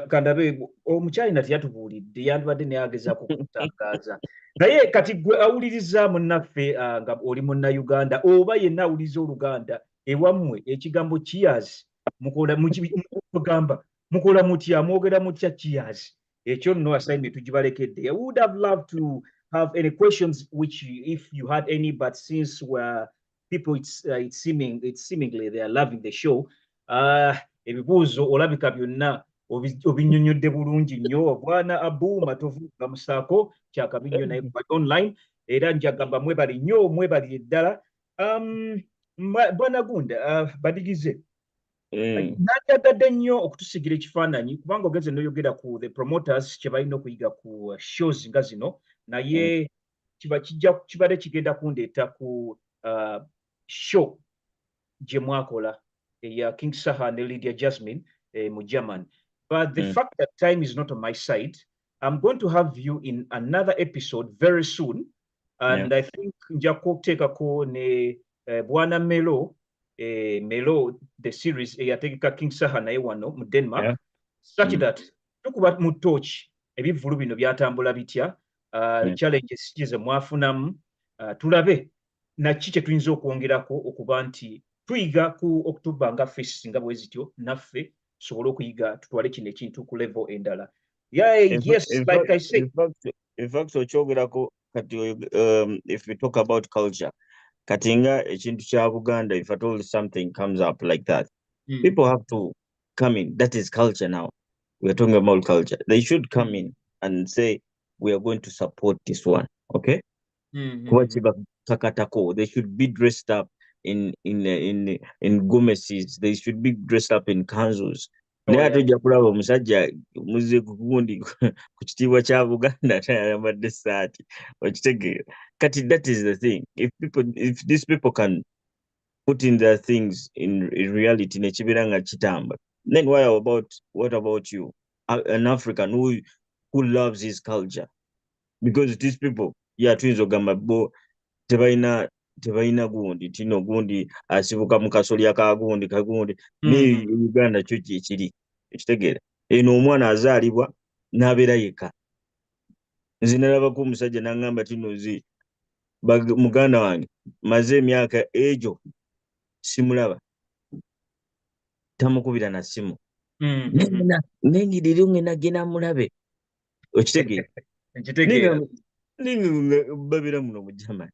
Speaker 1: kandabe omukyalina teyatubuulidde yandibadde neyagezaako kutangaza naye kati gwe awuliriza munnaffe nga oli munnayuganda oba yenna awuliriza Oluganda ewammwe ekigambo cheers mukola mutya mwogera mutya cheers ekyo nno assignment tugibalekedde. I would have loved to have any questions which if you had any, but since people it's seemingly they are loving the show ebibuuzo olabika byonna obinnyonnyodde bulungi nnyo. Bwana Abu Matovu gamusaako kyakabi nnyo naye kuba online era njagamba mwebali nnyo mwebali eddala. Bwana Gunda badigize najagadde nnyo okutusigira ekifaananyi kubanga ogenze noyogera ku the promoters kye balina okuyiga ku shows nga zino naye kibadde kigenda kundeeta ku show gye mwakola eya King Saha ne Lydia Jasmine mu German. But the fact that time is not on my side, I'm going to have you in another episode very soon. And I think Njako Tekako ne Bwana Melo, the series, yategeka King Saha na ewano mu Denmark, such that tukuba mu torch, ebivulu bino byatambula bitya, challenges kize mwafunamu, tulabe, na chiche tuyinza okwongerako okuba nti tuyiga ku Oktober Fest nga bwezityo naffe tusobole okuyiga tutwale kino ekintu ku level endala. Yes, like I said.
Speaker 2: In fact, okyogerako kati if we talk about culture, katinga ekintu kya Buganda, if at all something comes up like that, people have to come in. That is culture now. We are talking about culture. They should come in and say, we are going to support this one. Okay? They should be dressed up in gomeses. They should be dressed up in kanzus. Naye atujja kulaba omusajja muze kugundi ku kitiibwa kya Buganda tayambadde essaati okitegeera. Kati that is the thing. If these people can put in their things in reality nekibeera nga kitamba, then what about you, an African who loves his culture? Because these people, tuyinza ogamba bo tebalina gundi tino gundi asibuka mu kasolya ka gundi kagundi ne Uganda kyo kiri ekitegeera eno omwana azaalibwa n'abeera yekka nze nalabako omusajja n'aŋŋamba tino zi muganda wange maze emyaka egyo simulaba tamukubira na simu nengiriro ngena gena mulabe okitegeera babira muno mu Germany.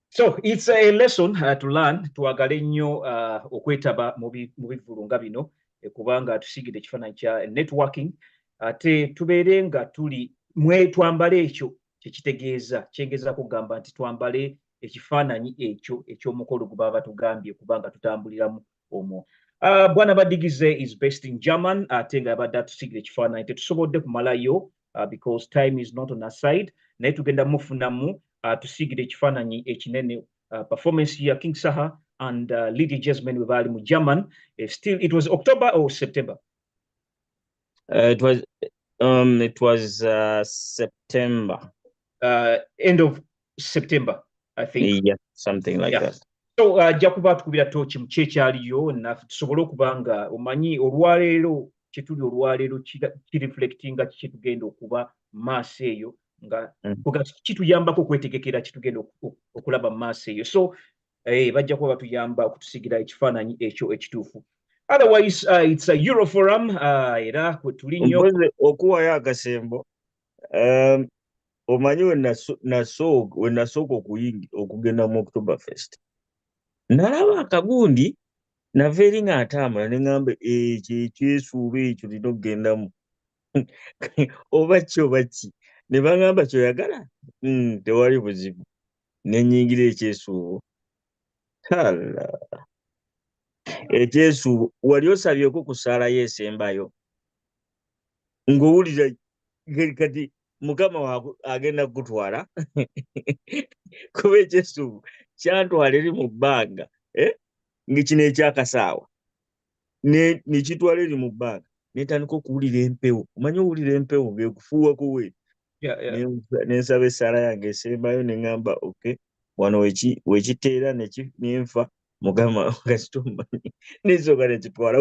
Speaker 1: So it's a lesson to learn twagale nnyo okwetaba mu bivulu nga bino kubanga tusigide ekifaananyi kya networking ate tubeere nga tuli twambale ekyo kyekitegeeza kyengeza kugamba nti twambale ekifaananyi ekyo eky'omukolo gwe baba batugambye kubanga tutambuliramu omwo. Bwana Badigize is based in German ate nga yabadde atusigira ekifaananyi tetusobodde kumalayo because time is not on our side naye tugenda mufunamu tusigire ekifaananyi ekinene performance ya King Saha and Lydia Jasmine bwe baali mu German. Still it was October or September?
Speaker 2: It was September.
Speaker 1: End of September, I think.
Speaker 2: Yeah, something like that.
Speaker 1: So ajja kuba tukubira tochi mu kyekyaliyo tusobole okuba nga omanyi olwaleero kyetuli olwaleero kireflectinga kyetugenda okuba maaso eyo nga kituyambako okwetegekera kitugenda okulaba maaso eyo. So bajja kuba batuyamba okutusigira ekifaananyi ekyo ekituufu. Otherwise, it's a Euroforum era kwe tuli nnyo
Speaker 2: okuwayo akasembo. Omanyi we nasooka okugenda mu Oktoberfest nalaba akagundi nava eri nga atambula ne ŋŋamba ekyo ekyesuuba ekyo lina okugendamu oba ki ne baŋŋamba kyoyagala tewali buzibu ne nnyingira ekyesuubo. Ekyesuubo wali osabyeko ku ssaalayo esembayo ng'owulira kati Mukama agenda kugutwala kuba ekyesuubo kyantwala eri mu bbanga ng'ekino ekyakasaawa ne kitwala eri mu bbanga netandika okuwulira empewo. Omanyi owulira empewo ng'ekufuuwako we nensaba essaala yange esembayo ne ŋŋamba okay wano wekiteera nenfa Mukama gasitomanyi nensooka nekitwala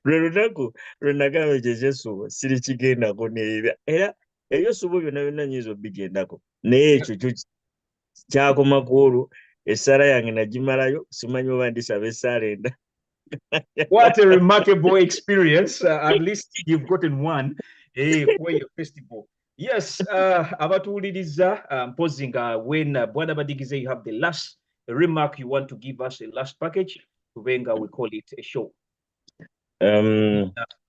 Speaker 2: lwe lunaku lwe nagamba ekyo ekyesuubo sirikigendako era ebyosuubo byonna byonna nyinza obigendako naye ekyo kyo kyakoma ku olwo essaala yange nagimalayo simanyi oba ndisaba essaala enda.
Speaker 1: What a remarkable experience. At least you've gotten one for your festival. Yes, abatuwuliriza mpozi nga when Bwana Badigize you have the last remark you want to give us, a last package kubenga we call it a show.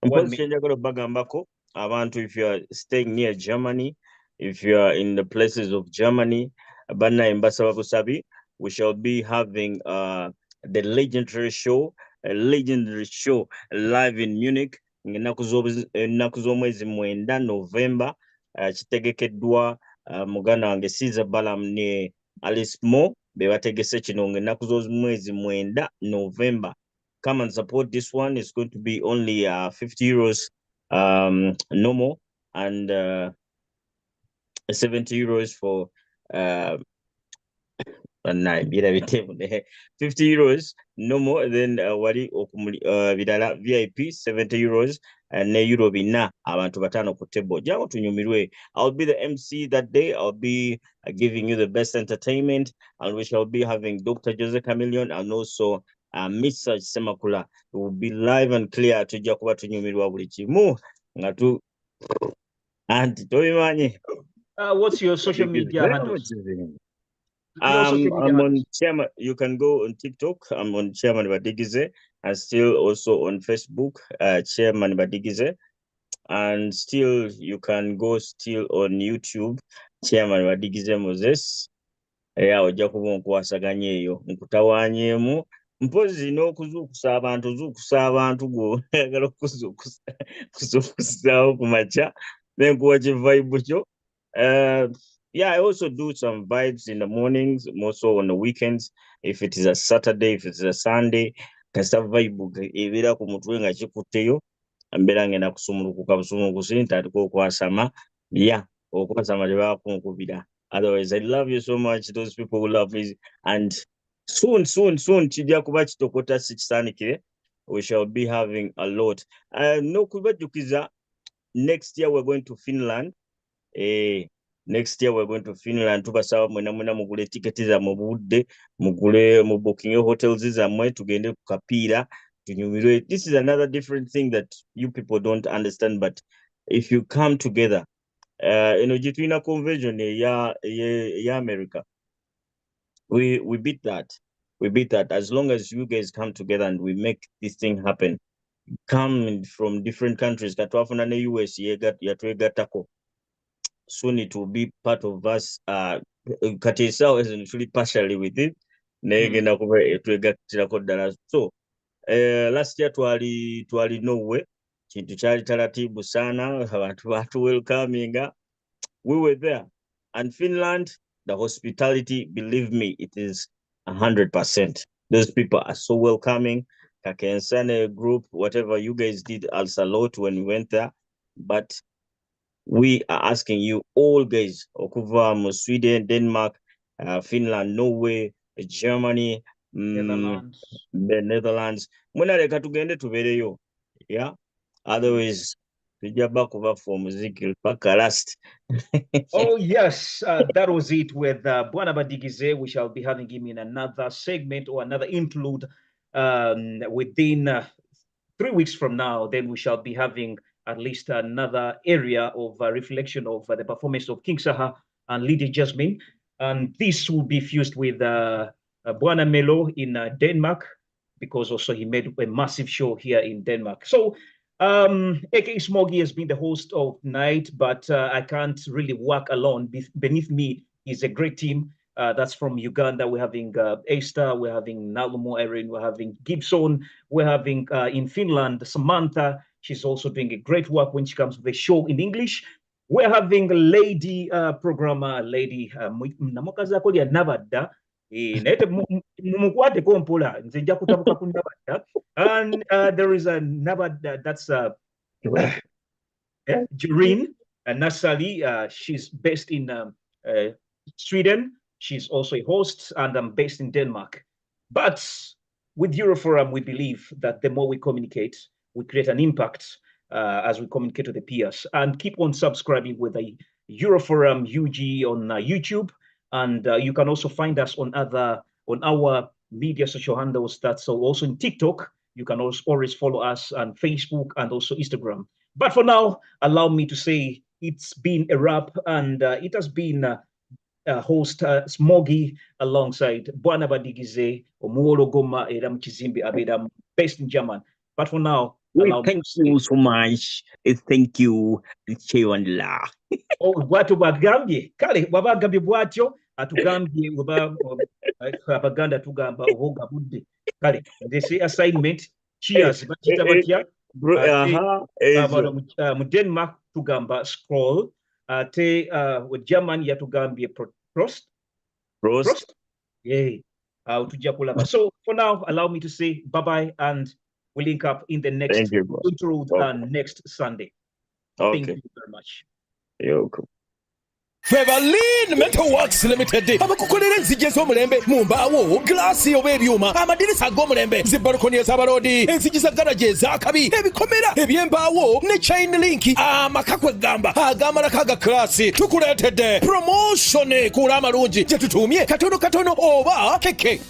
Speaker 2: Mpozi kyenjagala obbagambako abantu, if you are staying near Germany, if you are in the places of Germany, Banna Mbasaba Busabi, we shall be having the legendary show live in Munich ennaku z'omwezi mwenda November. Kitegekeddwa muganda wange Caesar Balam ne Alice Mo be bategese kino ng'ennaku z'omwezi mwenda November. Come and support this one. It's going to be only 50 euros normal and 70 euros for 50 euros normal, then wali bidala VIP 70 euros ne euro bina abantu batano ku table. Jangu tunyumirwe. I'll be the MC that day. I'll be giving you the best entertainment, and we shall be having Dr. Jose Chameleon and also Mr. Semakula. It will be live and clear. Tujja kuba tunyumirwa buli kimu nga tu anti tobimanyi.
Speaker 1: What's your social media handles?
Speaker 2: I'm on Chairman. You can go on TikTok. I'm on Chairman Badigize, and still also on Facebook, Chairman Badigize, and still you can go still on YouTube, Chairman Badigize Moses. Ojja kuba nkwasaganya eyo nkutawanyeemu mpozi n'okuzuukusa abantu gw'oyagala okuzuukusaawo ku makya nenkuwa kivibe kyo. Yeah, I also do some vibes in the mornings, more so on the weekends. If it is a Saturday, if it's a Sunday, kasa vibe ebera ku mutwe nga kikuteyo, mbera ngenda kusumulukuka busumulukusi ntandika okwasama. Yeah, Otherwise, I love you so much. Those people who love me. And soon, chijja kuba kitokota sikisanikire. We shall be having a lot. No kubajukiza. Next year we're going to Finland. Next year we're going to Finland. Tubasaba mwena mugule tiketi za mubudde, mugule mu booking hotels zamwe tugende kukapira. This is another different thing that you people don't understand, but if you come together, jituina convention ya America, we beat that. We beat that as long as you guys come together and we make this thing happen. Come from different countries. Katwafuna ne US yatwegatako. Soon it will be part of us. Katisa is actually partially with it. So last year twali Norway. Chintu chali taratibu sana. Abantu welcoming. We were there. And Finland, the hospitality, believe me, it is 100%. Those people are so welcoming. Kakensane group, whatever you guys did, also a lot when we went there. But we are asking you all guys, Okuva, Sweden, Denmark, Finland, Norway, Germany,
Speaker 1: Netherlands.
Speaker 2: The Netherlands. Mwenareka tugende tubereyo. Yeah. Otherwise, we back over for music back last.
Speaker 1: Oh yes, that was it with Bwana Badigize. We shall be having him in another segment or another interlude within 3 weeks from now. Then we shall be having at least another area of reflection of the performance of King Saha and Lady Jasmine. And this will be fused with Bwana Melo in Denmark, because also he made a massive show here in Denmark. So A.K. Smoggy has been the host of night, but I can't really work alone. Beneath me is a great team. That's from Uganda. We're having Esther, we're having Nalumo Erin, we're having Gibson, we're having in Finland, Samantha. She's also doing a great work when she comes to the show in English. We're having a lady programmer, lady Namokazakoli Navada. And there is another that's Joreen Nasali. She's based in Sweden. She's also a host, and I'm based in Denmark. But with Euroforum, we believe that the more we communicate, we create an impact as we communicate to the peers. And keep on subscribing with the Euroforum UG on YouTube. And you can also find us on our media social handles. That's also in TikTok. You can also always follow us on Facebook and also Instagram. But for now, allow me to say it's been a wrap, and it has been host Smoggy alongside Bwana Badigize, Omuolo Goma, Edam Chizimbi Abedam, based in German. But for now,
Speaker 2: thank you so much. Thank you, Chewandla.
Speaker 1: Oh, watu bagambye kale wabagambye bwatyo atugambye abaganda tugamba oboga budde kale this assignment cheers bakita batya mu Denmark tugamba scroll te with German yatugambye prost yeah tujja kulaba. So for now, allow me to say bye bye, and we'll link up in the next interlude next Sunday.
Speaker 2: Okay.
Speaker 1: Thank you very much.
Speaker 2: You're welcome.
Speaker 4: Feverline Metal Works Limited abakukolera enzige z'omulembe mu mbaawo, glaasi oba ebyuma, amadirisa ag'omulembe, zibalukoni ez'abalodi, enzigi za garaje ez'akabi, ebikomera eby'embaawo ne chain link, amaka kwegamba agamalako aga klasi. Tukuleetedde promotion kuula amalungi gye tutuumye katono oba keke.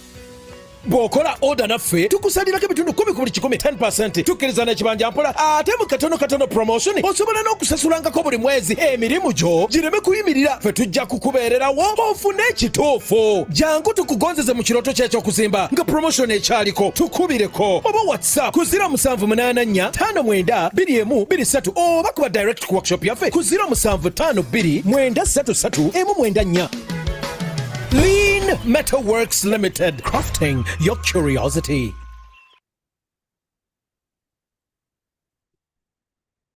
Speaker 4: Bwokola order naffe tukusalirako ebitundu 10% tukkiriza n'ekibanja mpola, ate mu katono promotion osobola n'okusasulangako buli mwezi. Emirimu gyo gireme kuyimirira, ffe tujja kukubeererawo ofune ekituufu. Jangu tukugonzeze mu kirooto ky'ekyokuzimba nga promotion ekyaliko. Tukubireko oba WhatsApp ku 0784 59 21 oba kuba direct ku workshop yaffe ku 0752 933 Lean Metalworks Limited, crafting your curiosity.